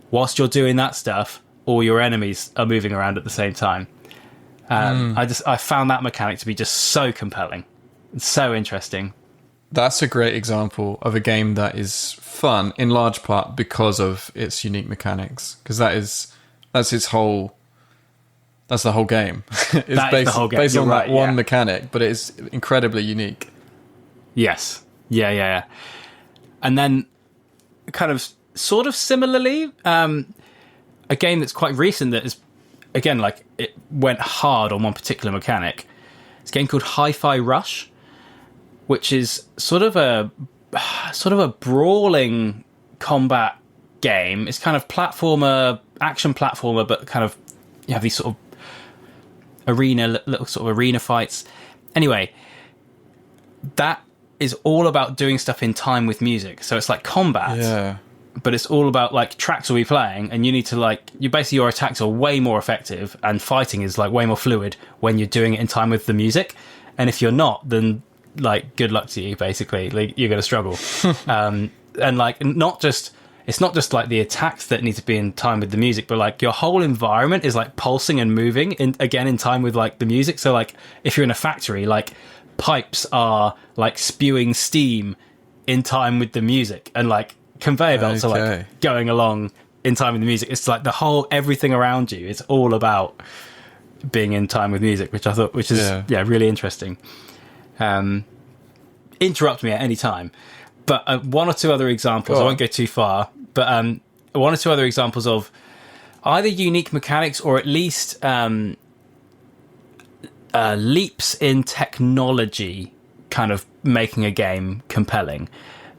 whilst you're doing that stuff, all your enemies are moving around at the same time. I found that mechanic to be just so compelling and so interesting. That's a great example of a game that is fun in large part because of its unique mechanics. Because that's the whole game. It's based on that one mechanic, but it is incredibly unique. Yes. Yeah. And then kind of sort of similarly, a game that's quite recent that is, again, like it went hard on one particular mechanic. It's a game called Hi-Fi Rush, which is sort of a brawling combat game. It's kind of action platformer, but kind of you have these sort of little sort of arena fights. Anyway, that is all about doing stuff in time with music. So it's like combat, but it's all about like tracks will be playing, and you need to your attacks are way more effective, and fighting is like way more fluid when you're doing it in time with the music. And if you're not, then like good luck to you. Basically, like you're going to struggle. And like it's not just like the attacks that need to be in time with the music, but like your whole environment is like pulsing and moving in time with like the music. So like if you're in a factory, like pipes are like spewing steam in time with the music, and like conveyor belts are like going along in time with the music. It's like everything around you is all about being in time with music, which is really interesting. Interrupt me at any time. But one or two other examples, I won't go too far, but one or two other examples of either unique mechanics or at least leaps in technology kind of making a game compelling.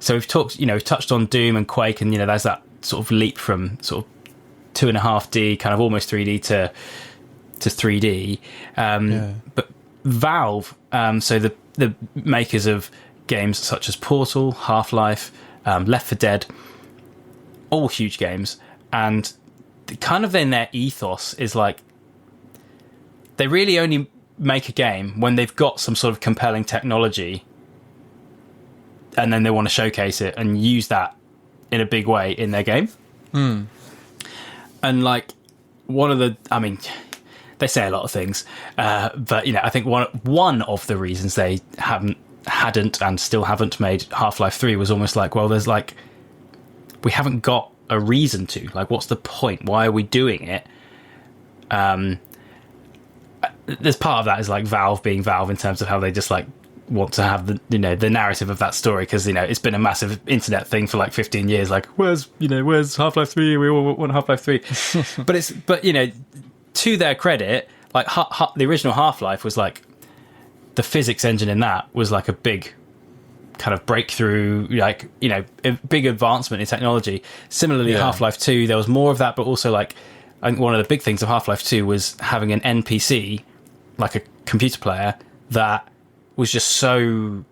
So we've touched on Doom and Quake, and there's that sort of leap from sort of 2.5D, kind of almost 3D to 3D. But Valve, so the makers of games such as Portal, Half-Life, Left 4 Dead, all huge games, and kind of in their ethos is like they really only make a game when they've got some sort of compelling technology, and then they want to showcase it and use that in a big way in their game. And like they say a lot of things, but I think one of the reasons they hadn't and still haven't made Half-Life 3 was almost like, well, there's like, we haven't got a reason to, like, what's the point? Why are we doing it? There's part of that is like Valve being Valve in terms of how they just like want to have the the narrative of that story, because it's been a massive internet thing for like 15 years, like where's Half-Life 3, we all want Half-Life 3. but to their credit, like the original Half-Life was like, the physics engine in that was like a big kind of breakthrough, like a big advancement in technology. Similarly, Half-Life 2, there was more of that, but also like, I think one of the big things of Half-Life 2 was having an NPC, like a computer player, that was just so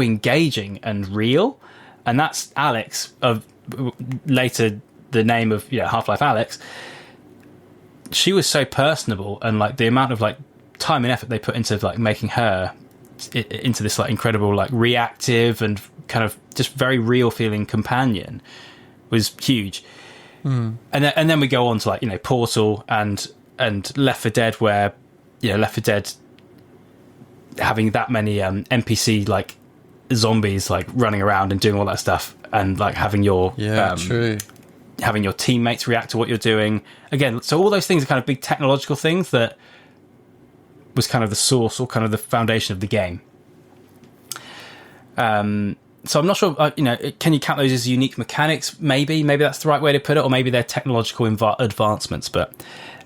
engaging and real. And that's Alex, of later the name of Half-Life Alex. She was so personable, and like the amount of like time and effort they put into like making her into this like incredible, like reactive and kind of just very real feeling companion was huge. And then we go on to like Portal and Left 4 Dead, where Left 4 Dead having that many NPC like zombies like running around and doing all that stuff, and like having your having your teammates react to what you're doing again. So all those things are kind of big technological things that was kind of the source or kind of the foundation of the game. So I'm not sure, can you count those as unique mechanics? Maybe that's the right way to put it, or maybe they're technological advancements. But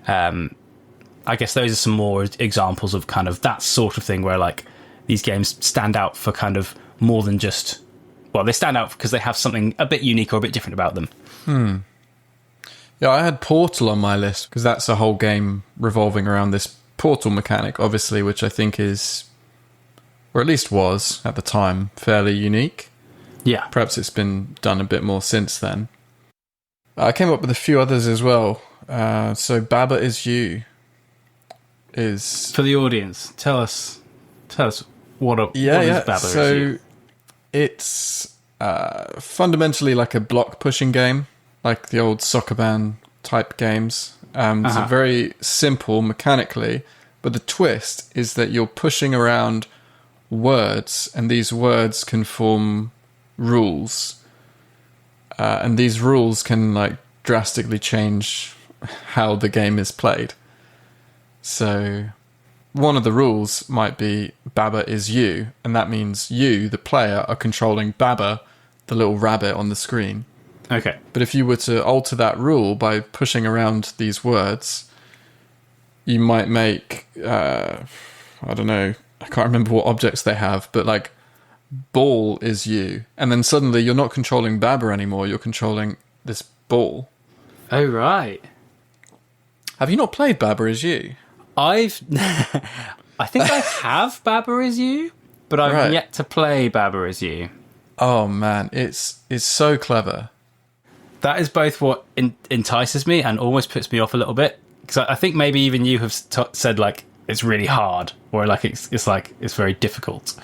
I guess those are some more examples of kind of that sort of thing, where like these games stand out for kind of more than just, well, they stand out because they have something a bit unique or a bit different about them. Yeah, I had Portal on my list because that's a whole game revolving around this portal mechanic, obviously, which I think is, or at least was at the time, fairly unique. Yeah. Perhaps it's been done a bit more since then. I came up with a few others as well. So Baba Is You is... For the audience, tell us what is Baba Is You? It's fundamentally like a block pushing game, like the old Soccer Band type games. It's very simple mechanically, but the twist is that you're pushing around words, and these words can form rules, and these rules can like drastically change how the game is played. So one of the rules might be Baba is you, and that means you, the player, are controlling Baba, the little rabbit on the screen. Okay. But if you were to alter that rule by pushing around these words, you might make, I don't know, I can't remember what objects they have, but like ball is you. And then suddenly you're not controlling Baba anymore, you're controlling this ball. Oh, right. Have you not played Baba Is You? I think I have Baba Is You, but I've yet to play Baba Is You. Oh man, it's so clever. That is both what entices me and almost puts me off a little bit, because I think maybe even you have said like it's really hard, or like it's like it's very difficult.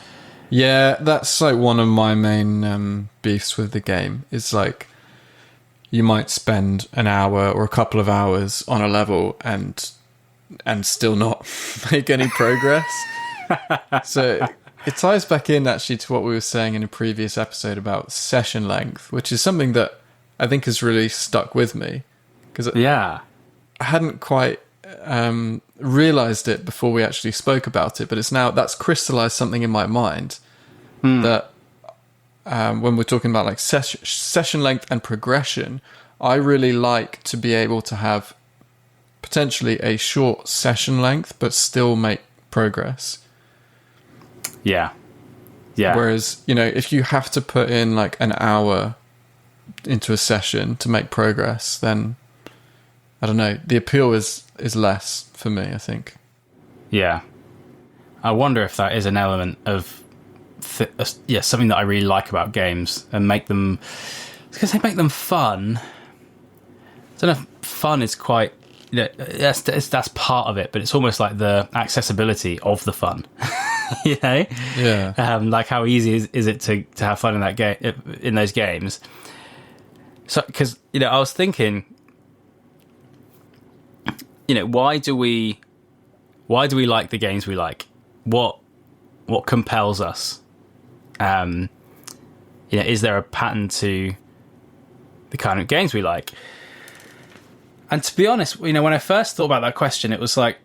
Yeah, that's like one of my main beefs with the game. It's like you might spend an hour or a couple of hours on a level and still not make any progress. So it ties back in actually to what we were saying in a previous episode about session length, which is something that I think has really stuck with me, because I hadn't quite realized it before we actually spoke about it, but it's now that's crystallized something in my mind that when we're talking about like session length and progression, I really like to be able to have potentially a short session length but still make progress. Yeah. Whereas, if you have to put in like an hour into a session to make progress, then I don't know, the appeal is less for me, I think. Yeah. I wonder if that is an element of something that I really like about games and make them, because they make them fun. I don't know if fun is quite, that's part of it, but it's almost like the accessibility of the fun. Yeah. Like how easy is it to have fun in that game, in those games. So, because, I was thinking, why do we like the games we like? What compels us? Is there a pattern to the kind of games we like? And to be honest, when I first thought about that question, it was like,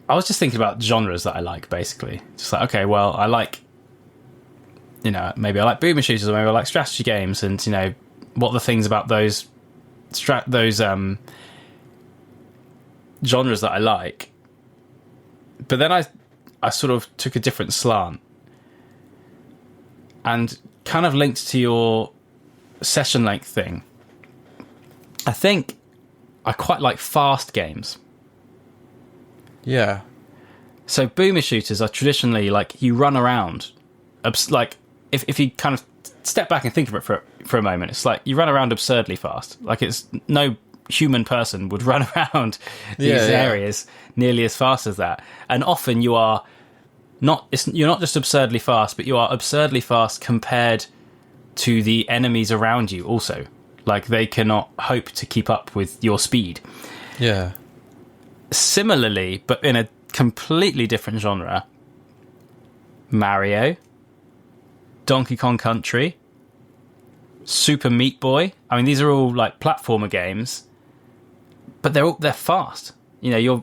I was just thinking about genres that I like, basically. Just like, okay, well, I like, maybe I like boomer shooters, or maybe I like strategy games, and, what are the things about those genres that I like. But then I sort of took a different slant and kind of linked to your session length thing. I think I quite like fast games. Yeah. So boomer shooters are traditionally like you run around. Like if you kind of step back and think of it for a moment, it's like you run around absurdly fast. Like it's no human person would run around these areas nearly as fast as that. And often you're not just absurdly fast, but you are absurdly fast compared to the enemies around you also. Like they cannot hope to keep up with your speed. Yeah. Similarly, but in a completely different genre, Mario, Donkey Kong Country, Super Meat Boy. I mean, these are all like platformer games, but they're fast. You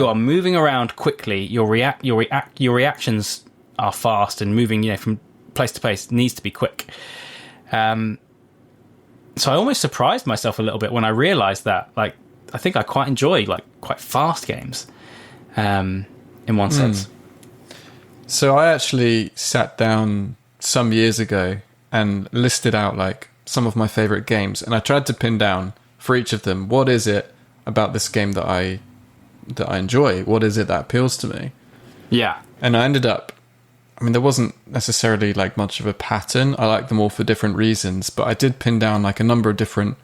are moving around quickly. Your reactions are fast and moving. From place to place needs to be quick. So I almost surprised myself a little bit when I realised that. Like, I think I quite enjoy like quite fast games, in one sense. So I actually sat down some years ago and listed out like some of my favourite games, and I tried to pin down for each of them, what is it about this game that I enjoy? What is it that appeals to me? Yeah. And I ended up, there wasn't necessarily like much of a pattern. I like them all for different reasons, but I did pin down like a number of different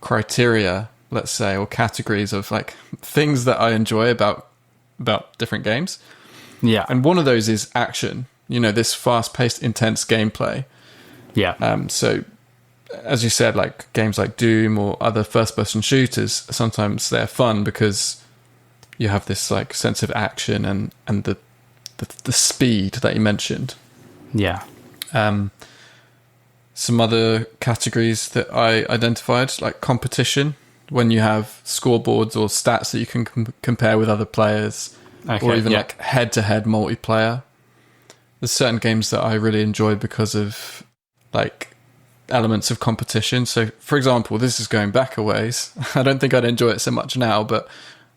criteria, let's say, or categories of like things that I enjoy about different games. Yeah. And one of those is action, this fast-paced, intense gameplay. Yeah. So as you said, like games like Doom or other first-person shooters, sometimes they're fun because you have this like sense of action and the speed that you mentioned. Yeah. Some other categories that I identified, like competition, when you have scoreboards or stats that you can compare with other players, or even like head-to-head multiplayer. There's certain games that I really enjoy because of like elements of competition. So, for example, this is going back a ways. I don't think I'd enjoy it so much now, but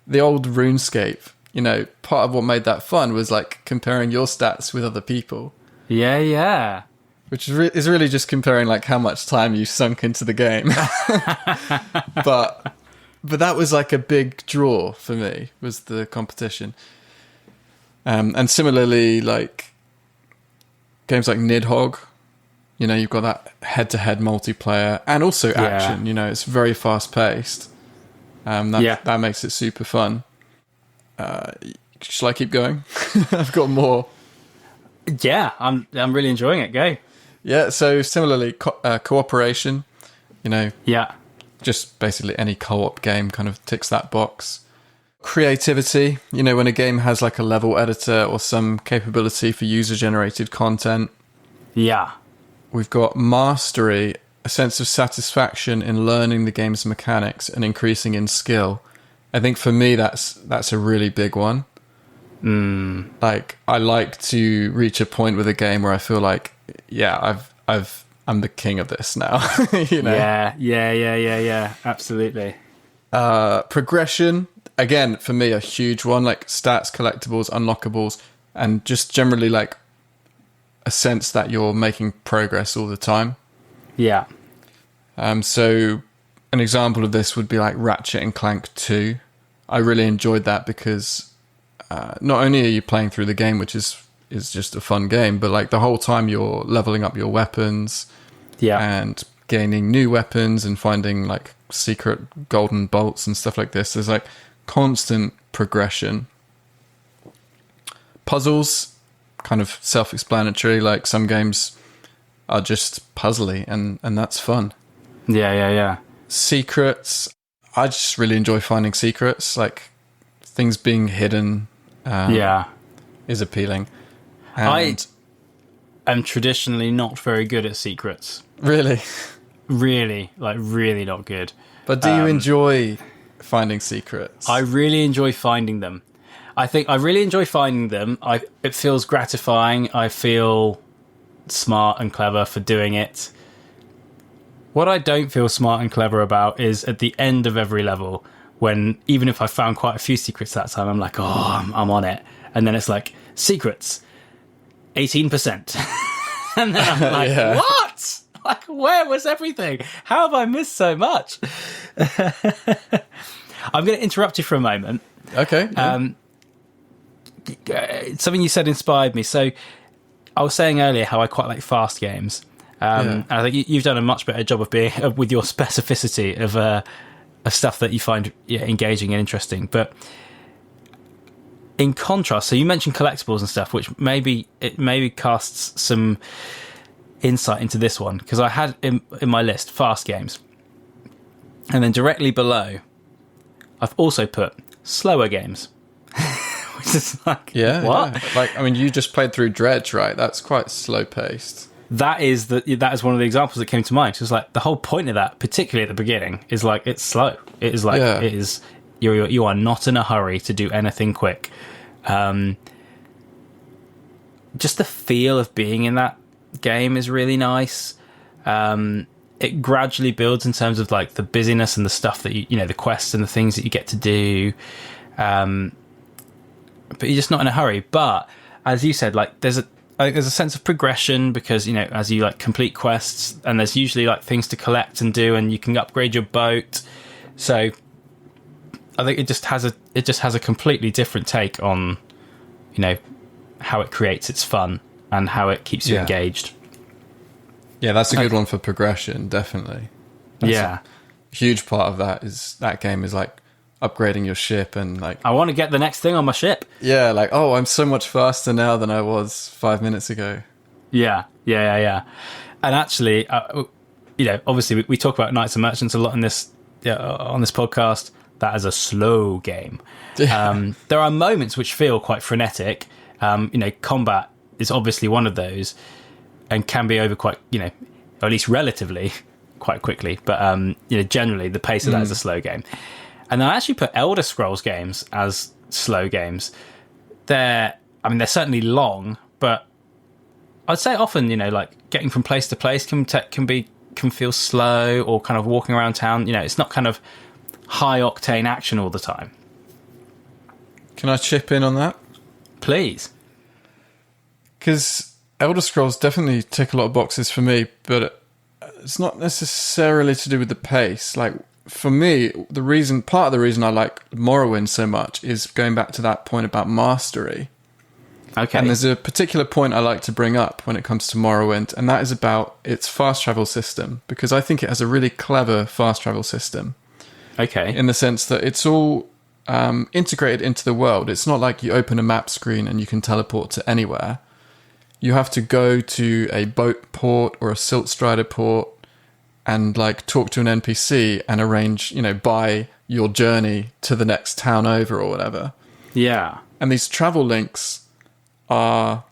the old RuneScape, part of what made that fun was like comparing your stats with other people. Yeah. Which is really just comparing like how much time you sunk into the game. But that was like a big draw for me, was the competition. And similarly, like games like Nidhogg, you've got that head-to-head multiplayer and also action. It's very fast-paced. That makes it super fun. Shall I keep going? I've got more. Yeah, I'm really enjoying it. Go. Yeah, so similarly, cooperation, Yeah. just basically any co-op game kind of ticks that box. Creativity, when a game has like a level editor or some capability for user-generated content. Yeah. We've got mastery, a sense of satisfaction in learning the game's mechanics and increasing in skill. I think for me, that's a really big one. Like, I like to reach a point with a game where I feel like, I'm the king of this now. Yeah. Absolutely. Progression, again, for me, a huge one, like stats, collectibles, unlockables, and just generally like a sense that you're making progress all the time. Yeah. So an example of this would be like Ratchet and Clank 2. I really enjoyed that because not only are you playing through the game, which is just a fun game, but like the whole time you're leveling up your weapons, and gaining new weapons and finding like secret golden bolts and stuff like this. There's like constant progression. Puzzles, kind of self-explanatory. Like some games are just puzzly, and that's fun. Yeah. Secrets, I just really enjoy finding secrets, like things being hidden. Is appealing. And I am traditionally not very good at secrets. Really? Really not good. But do you enjoy finding secrets? I really enjoy finding them. I think I really enjoy finding them. It feels gratifying. I feel smart and clever for doing it. What I don't feel smart and clever about is at the end of every level, when even if I found quite a few secrets that time, I'm like, oh, I'm on it. And then it's like, secrets, 18%. And then I'm like, what? Like, where was everything? How have I missed so much? I'm going to interrupt you for a moment. Okay. Something you said inspired me. So I was saying earlier how I quite like fast games. And I think you've done a much better job of being with your specificity of stuff that you find engaging and interesting. But in contrast, so you mentioned collectibles and stuff, which maybe casts some insight into this one, because I had in my list fast games, and then directly below I've also put slower games. Which is like, what? Yeah. Like, I mean, you just played through Dredge, right? That's quite slow paced. That is one of the examples that came to mind. It's like the whole point of that, particularly at the beginning, is like it's slow. It is like it is. You are not in a hurry to do anything quick. Just the feel of being in that game is really nice. It gradually builds in terms of like the busyness and the stuff that you know, the quests and the things that you get to do. But you're just not in a hurry. But as you said, like there's a sense of progression, because, you know, as you like complete quests, and there's usually like things to collect and do, and you can upgrade your boat. So I think it just has a completely different take on, you know, how it creates its fun and how it keeps you engaged. Yeah, that's a good one for progression, definitely. That's a huge part of that game is like upgrading your ship, and like I want to get the next thing on my ship. Yeah, like, oh, I'm so much faster now than I was 5 minutes ago. Yeah. And actually, you know, obviously we talk about Knights and Merchants a lot in this on this podcast. That is a slow game. There are moments which feel quite frenetic. You know, combat is obviously one of those, and can be over quite, you know, or at least relatively quite quickly. But you know, generally the pace of that is a slow game. And I actually put Elder Scrolls games as slow games. They're certainly long, but I'd say often, you know, like getting from place to place can feel slow, or kind of walking around town. You know, it's not kind of high octane action all the time. Can I chip in on that? Please. Because Elder Scrolls definitely tick a lot of boxes for me, but it's not necessarily to do with the pace. Like, for me, part of the reason I like Morrowind so much is going back to that point about mastery. Okay. And there's a particular point I like to bring up when it comes to Morrowind, and that is about its fast travel system, because I think it has a really clever fast travel system. Okay. In the sense that it's all integrated into the world. It's not like you open a map screen and you can teleport to anywhere. You have to go to a boat port or a Silt Strider port and like talk to an NPC and arrange, you know, buy your journey to the next town over or whatever. Yeah. And these travel links are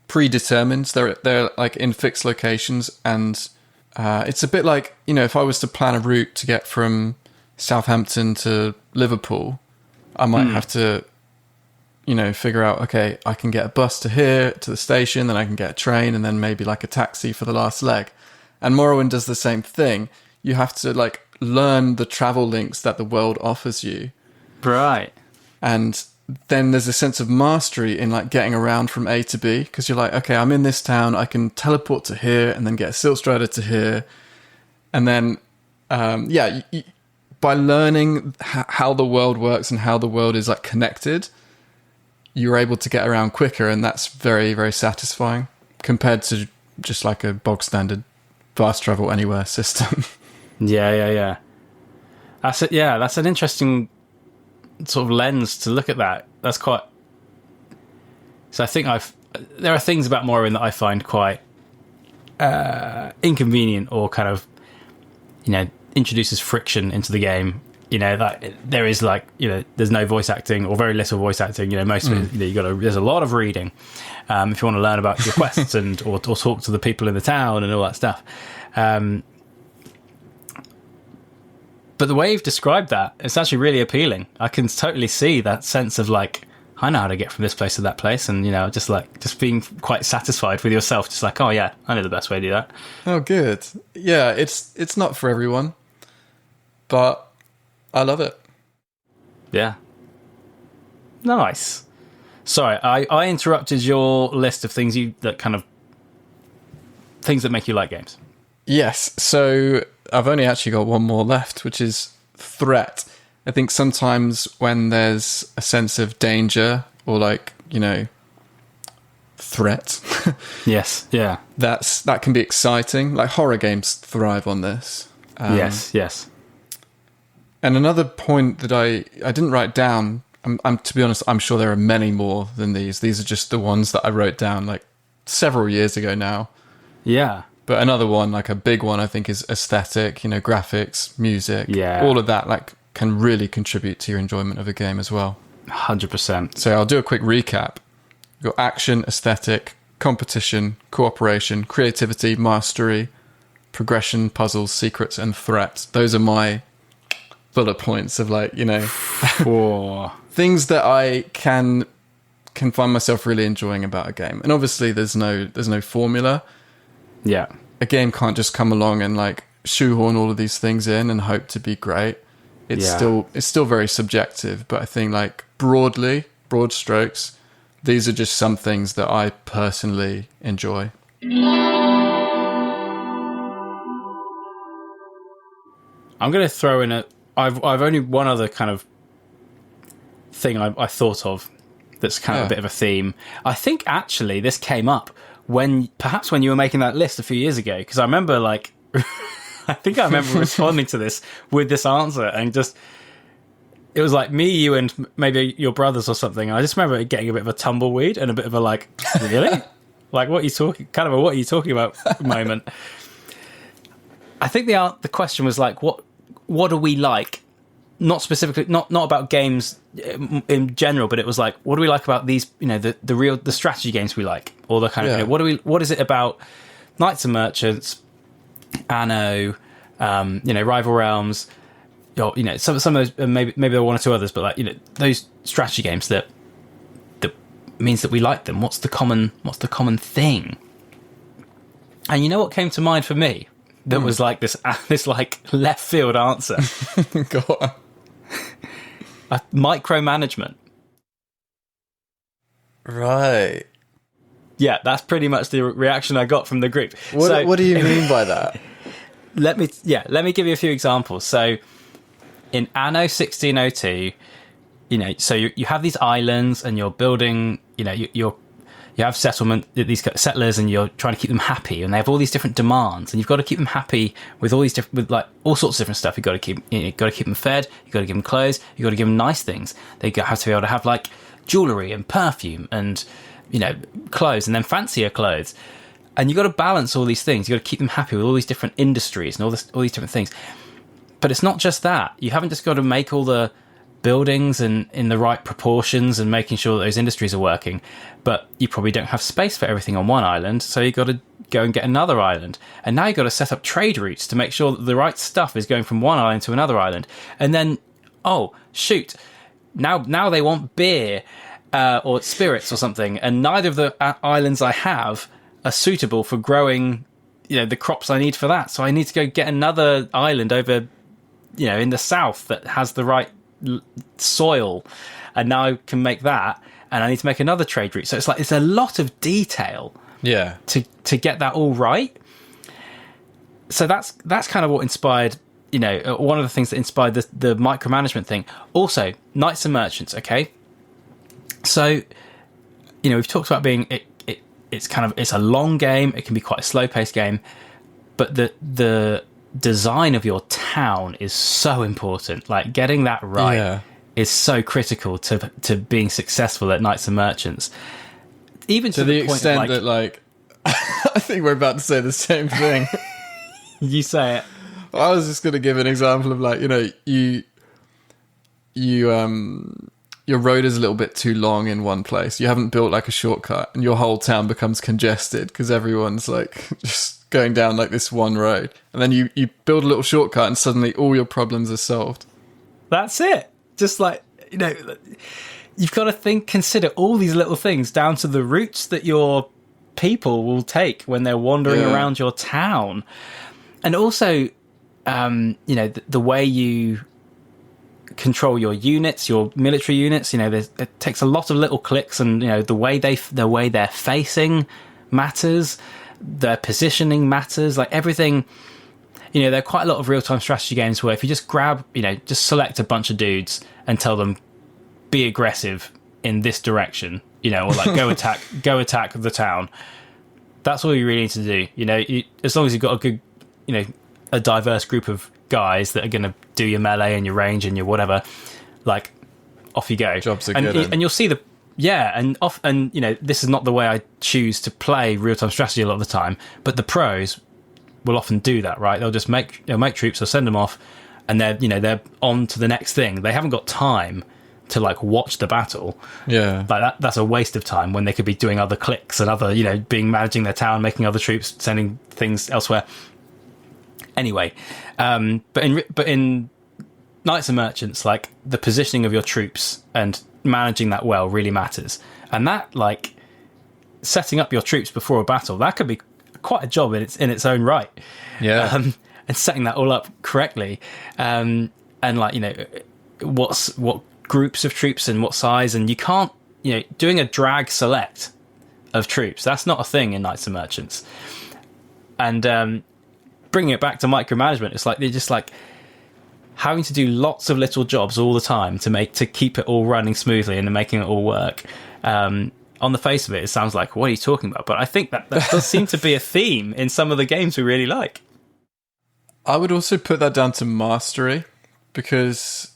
predetermined. They're like in fixed locations, and it's a bit like, you know, if I was to plan a route to get from Southampton to Liverpool, I might have to, you know, figure out, okay, I can get a bus to here, to the station, then I can get a train, and then maybe like a taxi for the last leg. And Morrowind does the same thing. You have to like learn the travel links that the world offers you. Right. And then there's a sense of mastery in like getting around from A to B, because you're like, okay, I'm in this town, I can teleport to here and then get a Silt Strider to here. And then, by learning how the world works and how the world is like connected, you're able to get around quicker, and that's very, very satisfying compared to just like a bog standard fast travel anywhere system. Yeah. That's it. Yeah, that's an interesting sort of lens to look at that. That's quite. So I think there are things about Morrowind that I find quite inconvenient or kind of, introduces friction into the game. That there is there's no voice acting or very little voice acting. Most of it, there's a lot of reading if you want to learn about your quests or talk to the people in the town and all that stuff. But the way you've described that, it's actually really appealing. I can totally see that sense of I know how to get from this place to that place, and just being quite satisfied with yourself, just oh yeah, I know the best way to do that. Oh, good. Yeah, it's not for everyone, but I love it. Yeah. Nice. Sorry, I interrupted your list of things that make you like games. Yes, so I've only actually got one more left, which is threat. I think sometimes when there's a sense of danger or threat. Yes, yeah. That can be exciting. Like horror games thrive on this. Yes. And another point that I didn't write down, I'm to be honest, I'm sure there are many more than these. These are just the ones that I wrote down several years ago now. Yeah. But another one, a big one, I think is aesthetic, graphics, music. Yeah. All of that can really contribute to your enjoyment of a game as well. 100%. So I'll do a quick recap. You've got action, aesthetic, competition, cooperation, creativity, mastery, progression, puzzles, secrets, and threats. Those are my bullet points of things that I can find myself really enjoying about a game. And obviously there's no formula. Yeah. A game can't just come along and shoehorn all of these things in and hope to be great. It's still very subjective, but I think broad strokes, these are just some things that I personally enjoy. I'm going to throw in I've only one other kind of thing I thought of that's kind of a bit of a theme. I think actually this came up when you were making that list a few years ago, because I remember I think I remember responding to this with this answer, and just it was me, you, and maybe your brothers or something. And I just remember it getting a bit of a tumbleweed and a bit of a really? What are you talking? Kind of a what are you talking about moment. I think the question was what do we like? Not specifically, not about games in general, but it was what do we like about these? The strategy games we like, or the kind of what is it about Knights and Merchants, Anno, Rival Realms, some of those, maybe there are one or two others, but those strategy games that means that we like them. What's the common thing? And you know what came to mind for me? That was this left field answer. Go on. Micromanagement. Right. Yeah, that's pretty much the reaction I got from the group. What do you mean by that? Let me give you a few examples. So in Anno 1602, so you have these islands and you're building, you have these settlers, and you're trying to keep them happy, and they have all these different demands, and you've got to keep them happy with all these different, all sorts of different stuff. You've got to keep them fed, you've got to give them clothes, you've got to give them nice things. They have to be able to have jewelry and perfume and clothes, and then fancier clothes, and you've got to balance all these things. You've got to keep them happy with all these different industries and all these different things. But it's not just that. You haven't just got to make all the buildings and in the right proportions and making sure that those industries are working, but you probably don't have space for everything on one island, so you've got to go and get another island, and now you've got to set up trade routes to make sure that the right stuff is going from one island to another island. And then now they want beer or spirits or something, and neither of the islands I have are suitable for growing the crops I need for that, so I need to go get another island over in the south that has the right soil, and now I can make that, and I need to make another trade route. So it's a lot of detail to get that all right. So that's kind of what inspired one of the things that inspired the micromanagement thing. Also, Knights and Merchants. Okay, so we've talked about being it's a long game, it can be quite a slow paced game, but the design of your town is so important. Getting that right is so critical to being successful at Knights and Merchants. Even to the point extent that I think we're about to say the same thing. You say it. I was just going to give an example of like, your road is a little bit too long in one place. You haven't built like a shortcut, and your whole town becomes congested because everyone's like just going down like this one road. And then you build a little shortcut, and suddenly all your problems are solved. That's it. Just like, you've got to consider all these little things down to the routes that your people will take when they're wandering around your town. And also, the way you control your units, your military units, it takes a lot of little clicks, and the way they're facing matters, their positioning matters, like everything. There are quite a lot of real-time strategy games where if you just just select a bunch of dudes and tell them be aggressive in this direction, or like go attack the town. That's all you really need to do. As long as you've got a good, a diverse group of guys that are going to do your melee and your range and your whatever, like off you go. Jobs are and, good. And you'll see this is not the way I choose to play real-time strategy a lot of the time, but the pros will often do that, right? They'll make troops, they'll send them off, and they're on to the next thing. They haven't got time to like watch the battle. Yeah, like that's a waste of time when they could be doing other clicks and other managing their town, making other troops, sending things elsewhere. Anyway, but in Knights and Merchants, like the positioning of your troops and managing that well really matters, and that like setting up your troops before a battle, that could be quite a job in its own right. Yeah. And setting that all up correctly, and like what groups of troops and what size, and you can't doing a drag select of troops, that's not a thing in Knights and Merchants. And bringing it back to micromanagement, it's like they're just like having to do lots of little jobs all the time to keep it all running smoothly and making it all work. On the face of it, it sounds like, what are you talking about? But I think that does seem to be a theme in some of the games we really like. I would also put that down to mastery, because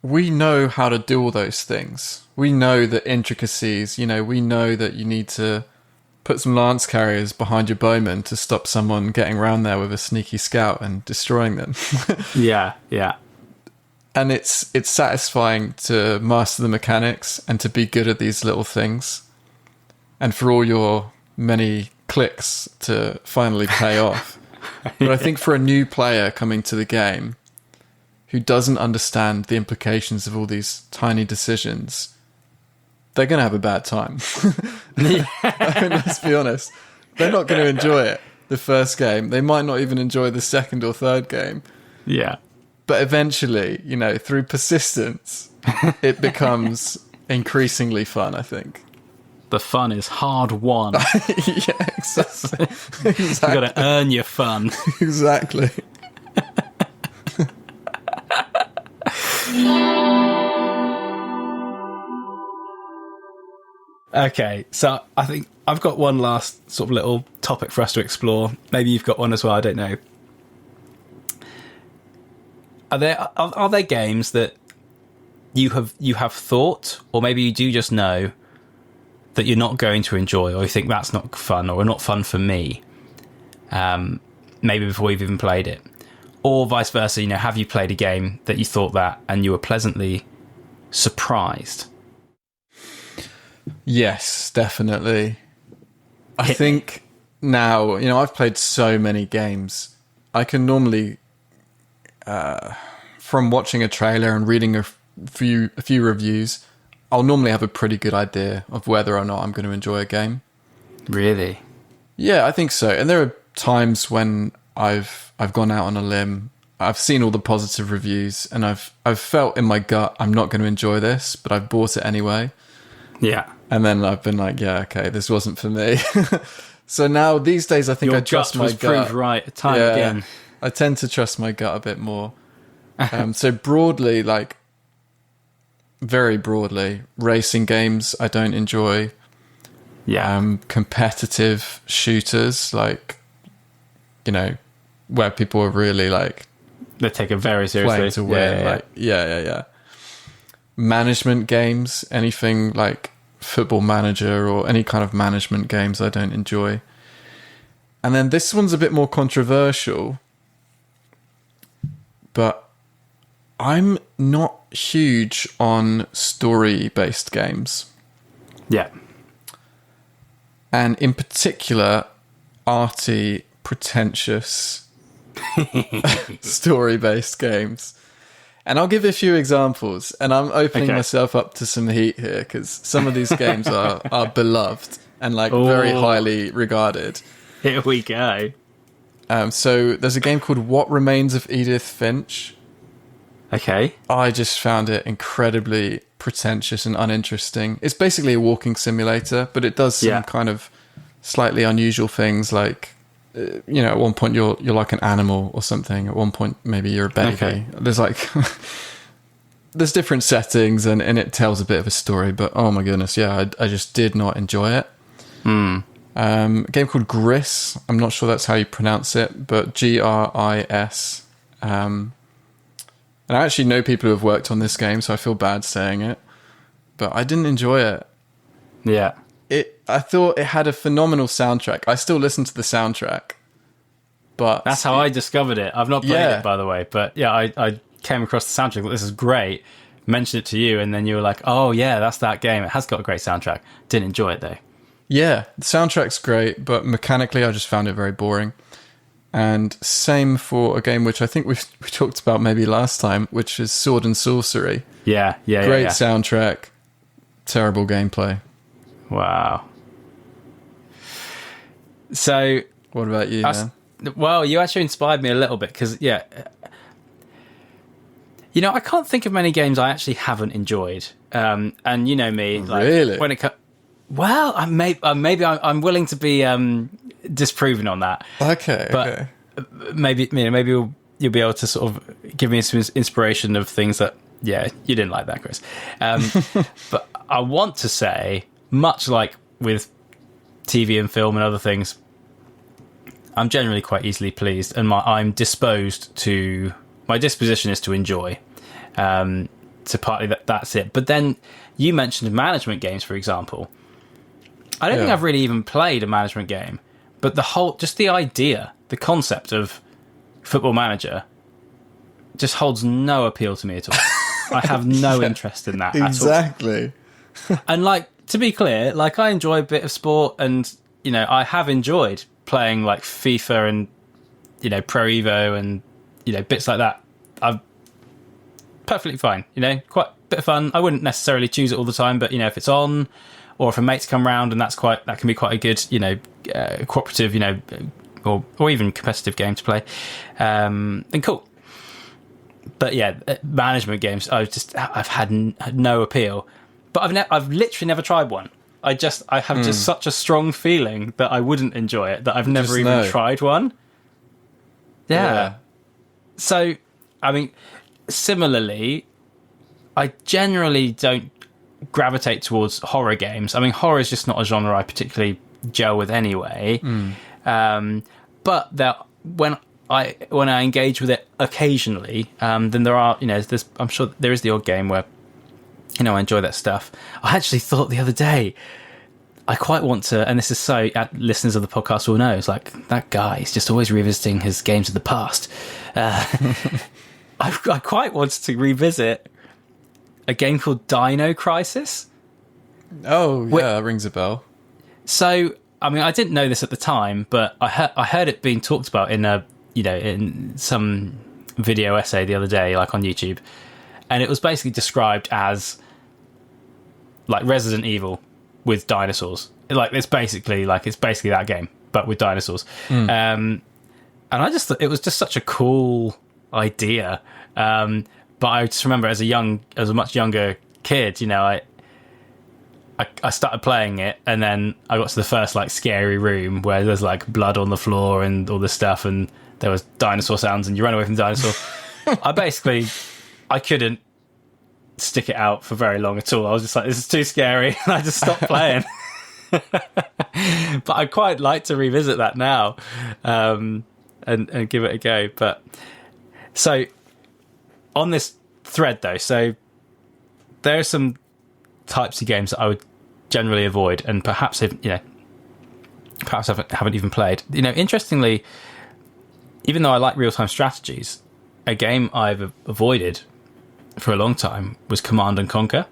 we know how to do all those things. We know the intricacies, we know that you need to put some lance carriers behind your bowmen to stop someone getting around there with a sneaky scout and destroying them. Yeah. And it's satisfying to master the mechanics and to be good at these little things, and for all your many clicks to finally pay off. But I think for a new player coming to the game who doesn't understand the implications of all these tiny decisions, they're going to have a bad time. I mean, let's be honest. They're not going to enjoy it the first game. They might not even enjoy the second or third game. Yeah. But eventually, through persistence, it becomes increasingly fun, I think. The fun is hard won. Yeah, exactly. You've got to earn your fun. Exactly. Okay, so I think I've got one last sort of little topic for us to explore. Maybe you've got one as well, I don't know. Are there games that you have thought, or maybe you do just know, that you're not going to enjoy, or you think that's not fun, or not fun for me, maybe before you've even played it? Or vice versa, have you played a game that you thought that and you were pleasantly surprised? Yes, definitely. I think now, I've played so many games. I can normally, from watching a trailer and reading a few reviews, I'll normally have a pretty good idea of whether or not I'm going to enjoy a game. Really? Yeah, I think so. And there are times when I've gone out on a limb. I've seen all the positive reviews, and I've felt in my gut I'm not going to enjoy this, but I've bought it anyway. Yeah. And then I've been like, yeah, okay, this wasn't for me. So now these days, I think Your I trust my gut. Proved right time again. I tend to trust my gut a bit more. So broadly, like very broadly, racing games I don't enjoy. Yeah. Competitive shooters, like, where people are really like they take it very seriously, playing to win. Like, yeah. Management games, anything like Football Manager or any kind of management games, I don't enjoy. And then this one's a bit more controversial, but I'm not huge on story-based games. Yeah. And in particular, arty, pretentious story-based games. And I'll give a few examples, and I'm opening myself up to some heat here, because some of these games are beloved and very highly regarded. Here we go. So there's a game called What Remains of Edith Finch. Okay. I just found it incredibly pretentious and uninteresting. It's basically a walking simulator, but it does some kind of slightly unusual things, like at one point you're like an animal or something. At one point maybe you're a baby. Okay. There's there's different settings, and it tells a bit of a story. But oh my goodness, I just did not enjoy it. A game called Gris. I'm not sure that's how you pronounce it, but Gris. And I actually know people who have worked on this game, so I feel bad saying it. But I didn't enjoy it. Yeah. I thought it had a phenomenal soundtrack. I still listen to the soundtrack. But that's how I discovered it. I've not played it, by the way. But yeah, I came across the soundtrack. This is great. Mentioned it to you, and then you were like, oh yeah, that's that game. It has got a great soundtrack. Didn't enjoy it, though. Yeah, the soundtrack's great, but mechanically I just found it very boring. And same for a game which I think we talked about maybe last time, which is Sword and Sorcery. Yeah. Great soundtrack, terrible gameplay. Wow. So... what about you, man? Well, you actually inspired me a little bit, because, I can't think of many games I actually haven't enjoyed. And you know me. Really? When it well, I'm willing to be disproven on that. Okay. But maybe you'll be able to sort of give me some inspiration of things that you didn't like that, Chris. But I want to say, much like with TV and film and other things, I'm generally quite easily pleased, and my disposition is to enjoy. So partly that's it. But then you mentioned management games, for example. I don't think I've really even played a management game, but the idea, the concept of Football Manager just holds no appeal to me at all. I have no interest in that exactly. At all. And to be clear, I enjoy a bit of sport, and I have enjoyed playing FIFA and Pro Evo and bits like that. I'm perfectly fine. Quite a bit of fun. I wouldn't necessarily choose it all the time, but if it's on, or if a mate's come round, and that can be quite a good cooperative or even competitive game to play, then cool. But management games I've had no appeal. But I've literally never tried one. I have just such a strong feeling that I wouldn't enjoy it, that I've never even tried one. Yeah. So, I mean, similarly, I generally don't gravitate towards horror games. I mean, horror is just not a genre I particularly gel with anyway. But when I engage with it occasionally, then there are, I'm sure there is the odd game where, I enjoy that stuff. I actually thought the other day, I quite want to, and this is so, listeners of the podcast will know, it's that guy is just always revisiting his games of the past. I quite wanted to revisit a game called Dino Crisis. Oh, yeah, that rings a bell. So, I mean, I didn't know this at the time, but I heard it being talked about in in some video essay the other day, on YouTube, and it was basically described as Resident Evil with dinosaurs. It's basically that game, but with dinosaurs. And I just thought it was just such a cool idea. But I just remember as a much younger kid, I started playing it, and then I got to the first scary room where there's blood on the floor and all this stuff, and there was dinosaur sounds, and you run away from the dinosaur. I couldn't stick it out for very long at all. I was just this is too scary, and I just stopped playing. But I'd quite like to revisit that now, and give it a go. But so on this thread though, so there are some types of games that I would generally avoid, and perhaps if perhaps haven't even played. Interestingly, even though I like real-time strategies, a game I've avoided for a long time was Command and Conquer.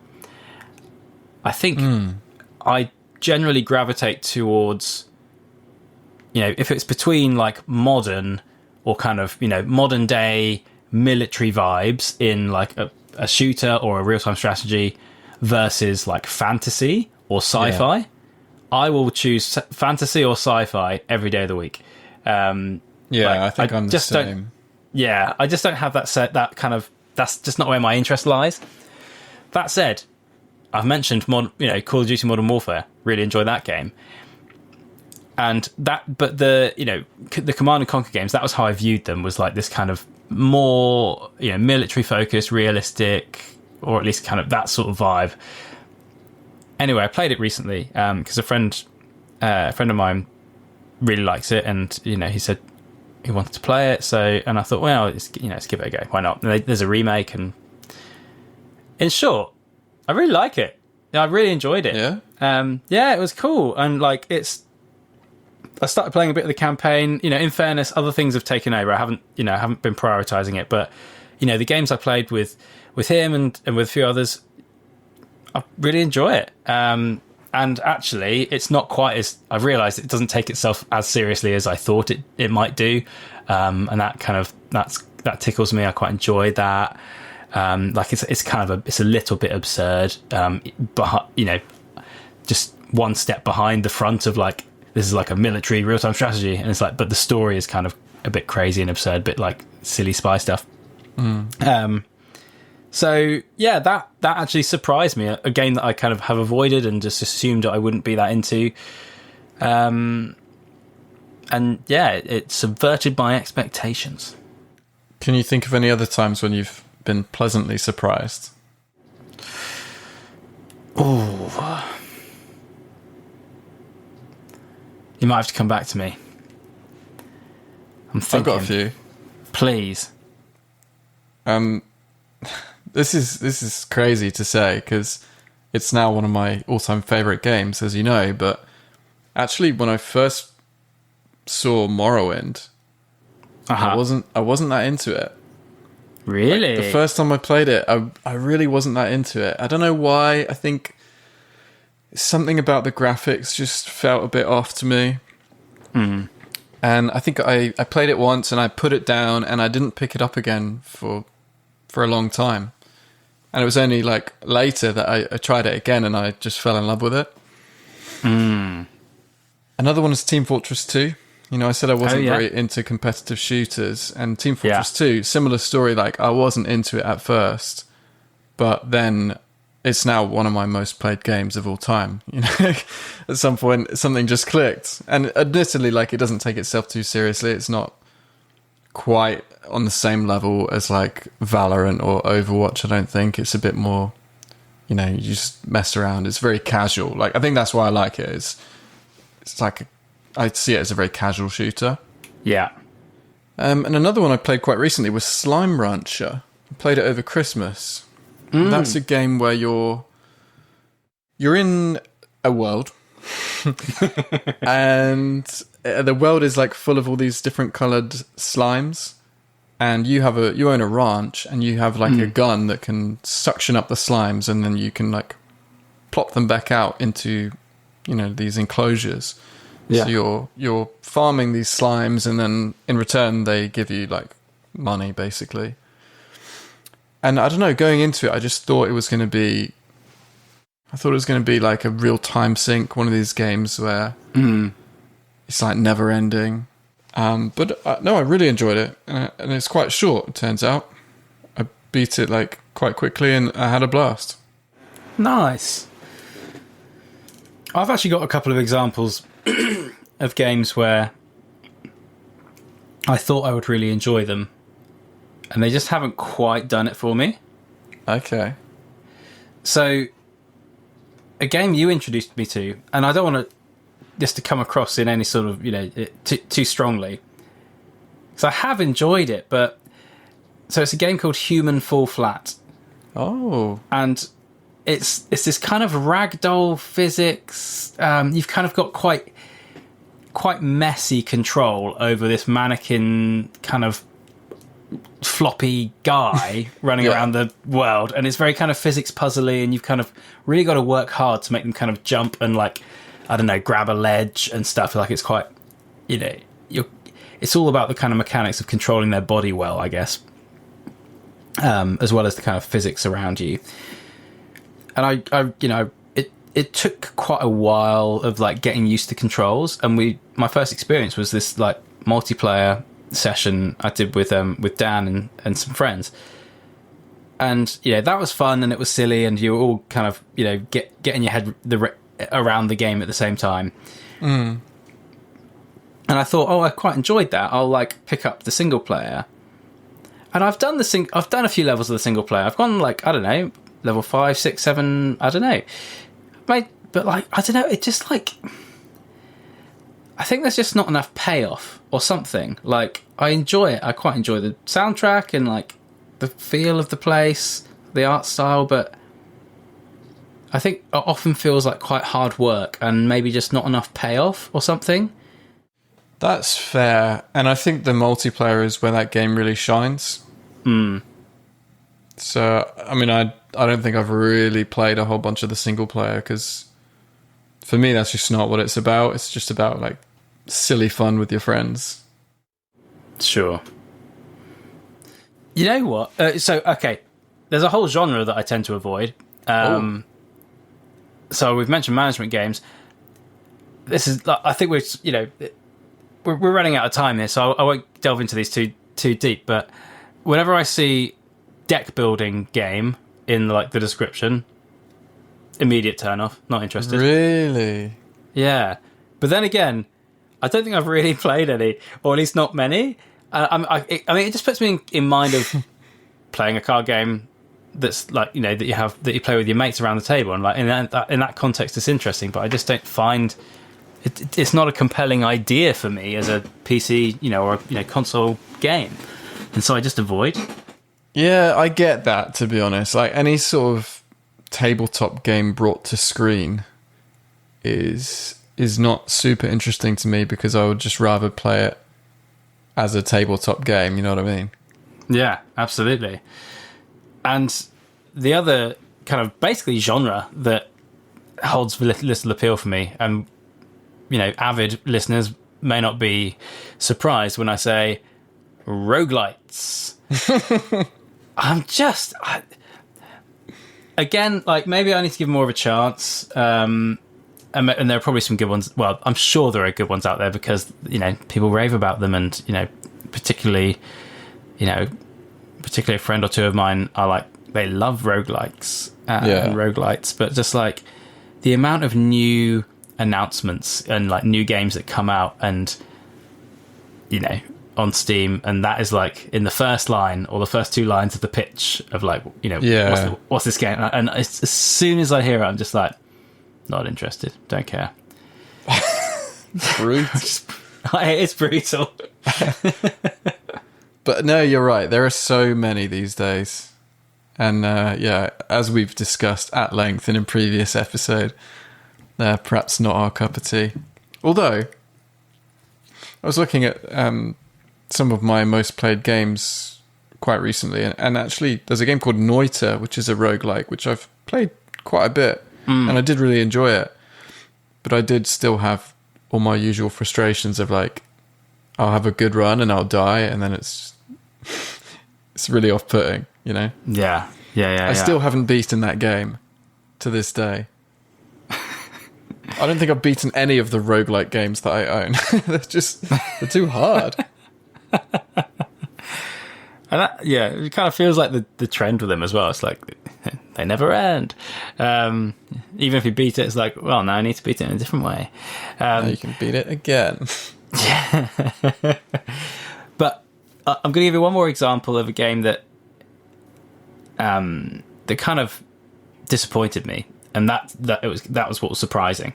I think I generally gravitate towards, if it's between like modern or kind of, modern day military vibes in like a shooter or a real-time strategy versus like fantasy or sci-fi. Yeah. I will choose fantasy or sci-fi every day of the week. I think I'm the same. I just don't have that kind of, that's just not where my interest lies. That said, I've mentioned Call of Duty Modern Warfare. Really enjoy that game. And but the Command and Conquer games, that was how I viewed them, was like this kind of more, military focused, realistic, or at least kind of that sort of vibe. Anyway, I played it recently because a friend of mine really likes it, and he said he wanted to play it. And I thought, well, let's give it a go. Why not? And there's a remake, and in short, I really like it. I really enjoyed it. Yeah, it was cool, and like I started playing a bit of the campaign. In fairness, other things have taken over. I haven't been prioritizing it, but the games I played with him and with a few others, I really enjoy it. And actually, it's not quite as, I've realised it doesn't take itself as seriously as I thought it might do. And that tickles me. I quite enjoy that. Like it's kind of it's a little bit absurd. But just one step behind the front of like, this is like a military real-time strategy. And it's like, but the story is kind of a bit crazy and absurd, bit like silly spy stuff. So yeah, that actually surprised me. A game that I kind of have avoided and just assumed I wouldn't be that into. And yeah, it subverted my expectations. Can you think of any other times when you've been pleasantly surprised? Oh, you might have to come back to me. I'm thinking. I've got a few. Please. This is crazy to say because it's now one of my all-time favorite games, as you know. But actually, when I first saw Morrowind, I wasn't that into it. Really? Like, the first time I played it, I really wasn't that into it. I don't know why. I think something about the graphics just felt a bit off to me. Mm. And I think I played it once and I put it down and I didn't pick it up again for a long time. And it was only like later that I tried it again and I just fell in love with it. Mm. Another one is Team Fortress 2. I said I wasn't very into competitive shooters, and Team Fortress 2, similar story. Like, I wasn't into it at first, but then it's now one of my most played games of all time. At some point, something just clicked. And admittedly, like, it doesn't take itself too seriously. It's not quite on the same level as like Valorant or Overwatch. I don't think it's a bit more, you just mess around. It's very casual. Like, I think that's why I like it. It's like I see it as a very casual shooter. Yeah. And another one I played quite recently was Slime Rancher. I played it over Christmas. That's a game where you're in a world, and the world is like full of all these different coloured slimes. And you own a ranch, and you have like a gun that can suction up the slimes, and then you can like plop them back out into, these enclosures. Yeah. So you're farming these slimes, and then in return they give you like money, basically. And I don't know, going into it, I just thought it was going to be. I thought it was going to be like a real time sink, one of these games where it's like never ending. But no, I really enjoyed it, and it's quite short. It turns out, I beat it like quite quickly, and I had a blast. Nice. I've actually got a couple of examples of games where I thought I would really enjoy them, and they just haven't quite done it for me. Okay. So, a game you introduced me to, and I don't want this to come across in any sort of, too strongly, because I have enjoyed it, but so it's a game called Human Fall Flat. Oh. And it's this kind of ragdoll physics. You've kind of got quite quite messy control over this mannequin kind of floppy guy running around the world, and it's very kind of physics puzzly, and you've kind of really got to work hard to make them kind of jump and, like, I don't know, grab a ledge and stuff. Like, it's quite, you know, it's all about the kind of mechanics of controlling their body well, I guess, as well as the kind of physics around you. And I you know, it took quite a while of, like, getting used to controls, and my first experience was this, like, multiplayer session I did with Dan and some friends, and that was fun, and it was silly, and you were all kind of getting your head around the game at the same time. And I thought, I quite enjoyed that. I'll, like, pick up the single player, and I've done a few levels of the single player. I've gone, like, I don't know, level 5, 6, 7, I don't know, but, like, I don't know, it just, like, I think there's just not enough payoff or something. Like, I enjoy it. I quite enjoy the soundtrack and, like, the feel of the place, the art style, but I think it often feels like quite hard work and maybe just not enough payoff or something. That's fair. And I think the multiplayer is where that game really shines. So, I mean, I don't think I've really played a whole bunch of the single player, because for me, that's just not what it's about. It's just about, like, silly fun with your friends. Sure. You know what? Okay, there's a whole genre that I tend to avoid. So we've mentioned management games. This is, I think we're running out of time here, so I won't delve into these too deep. But whenever I see deck building game in, like, the description, immediate turn off. Not interested. Really? Yeah. But then again, I don't think I've really played any, or at least not many. I mean, it just puts me in mind of playing a card game that's, like, that you play with your mates around the table, and, like, in that context, it's interesting. But I just don't find it's not a compelling idea for me as a PC, or console game, and so I just avoid. Yeah, I get that, to be honest. Like, any sort of tabletop game brought to screen is not super interesting to me, because I would just rather play it as a tabletop game, you know what I mean? Yeah, absolutely. And the other kind of basically genre that holds little appeal for me, and avid listeners may not be surprised when I say roguelites. Again, like, maybe I need to give more of a chance. And there are probably some good ones. Well, I'm sure there are good ones out there, because people rave about them, and particularly a friend or two of mine are like, they love roguelikes and roguelites. But just, like, the amount of new announcements and, like, new games that come out and on Steam, and that is, like, in the first line or the first two lines of the pitch of, like, what's this game, and as soon as I hear it, I'm just like, not interested, don't care. Brutal. It's brutal. But no, you're right, there are so many these days, and as we've discussed at length in a previous episode, they're perhaps not our cup of tea. Although I was looking at some of my most played games quite recently, and actually there's a game called Noita, which is a roguelike, which I've played quite a bit, and I did really enjoy it. But I did still have all my usual frustrations of, like, I'll have a good run and I'll die, and then it's really off-putting, Yeah. I still haven't beaten that game to this day. I don't think I've beaten any of the roguelike games that I own. They're too hard. And it kind of feels like the trend with them as well. It's like, they never end. Even if you beat it, it's like, well, now I need to beat it in a different way. Now you can beat it again. Yeah. But I'm going to give you one more example of a game that kind of disappointed me, and that was what was surprising.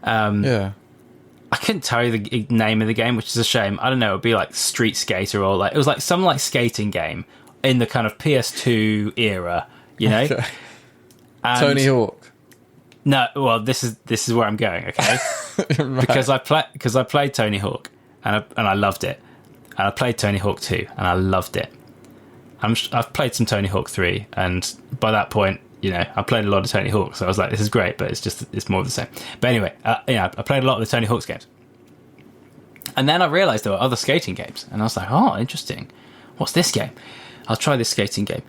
I couldn't tell you the name of the game, which is a shame. I don't know. It'd be like Street Skater, or like, it was like some, like, skating game in the kind of PS2 era, Okay. Tony Hawk. No, well, this is where I'm going. Okay. Right. because I played Tony Hawk and I loved it, and I played Tony Hawk 2 and I loved it. I've played some Tony Hawk 3, and by that point, I played a lot of Tony Hawk, so I was like, this is great, but it's more of the same. But anyway, I played a lot of the Tony Hawk's games. And then I realised there were other skating games, and I was like, oh, interesting. What's this game? I'll try this skating game.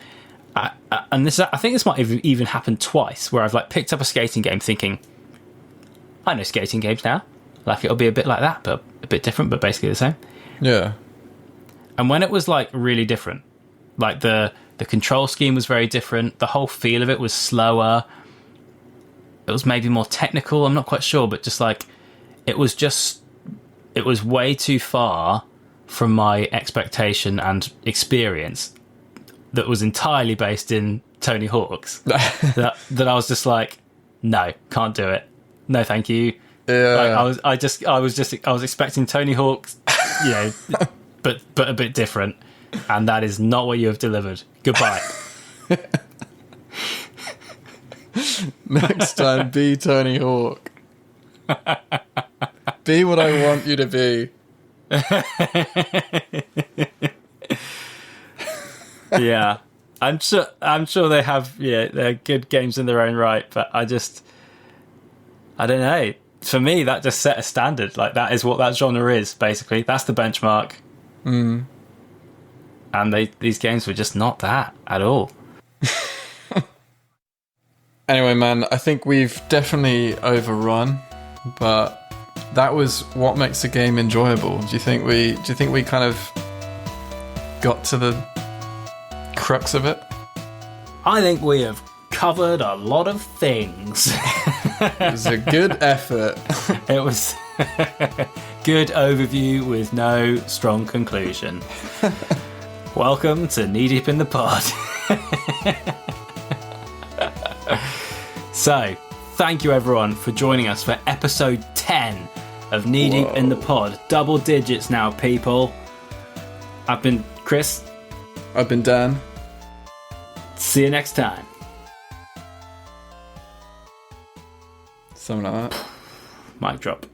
And I think this might have even happened twice, where I've like picked up a skating game thinking, I know skating games now. Like, it'll be a bit like that, but a bit different, but basically the same. Yeah. And when it was like really different, like the control scheme was very different, the whole feel of it was slower, it was maybe more technical, I'm not quite sure, but just like, it was way too far from my expectation and experience that was entirely based in Tony Hawk's that I was just like, no, can't do it. No, thank you. Yeah. Like, I was expecting Tony Hawk's, but a bit different, and that is not what you have delivered. Goodbye. Next time, be Tony Hawk. Be what I want you to be. Yeah, I'm sure they have. Yeah, they're good games in their own right, but I don't know. For me, that just set a standard. Like, that is what that genre is. Basically, that's the benchmark. Mm. And these games were just not that at all. Anyway, man, I think we've definitely overrun, but that was what makes a game enjoyable. Do you think we kind of got to the crux of it? I think we have covered a lot of things. It was a good effort. It was good overview with no strong conclusion. Welcome to Knee Deep in the Pod. So, thank you everyone for joining us for episode 10 of Knee Deep in the Pod. Double digits now, people. I've been Chris. I've been Dan. See you next time. Something like that. Mic drop.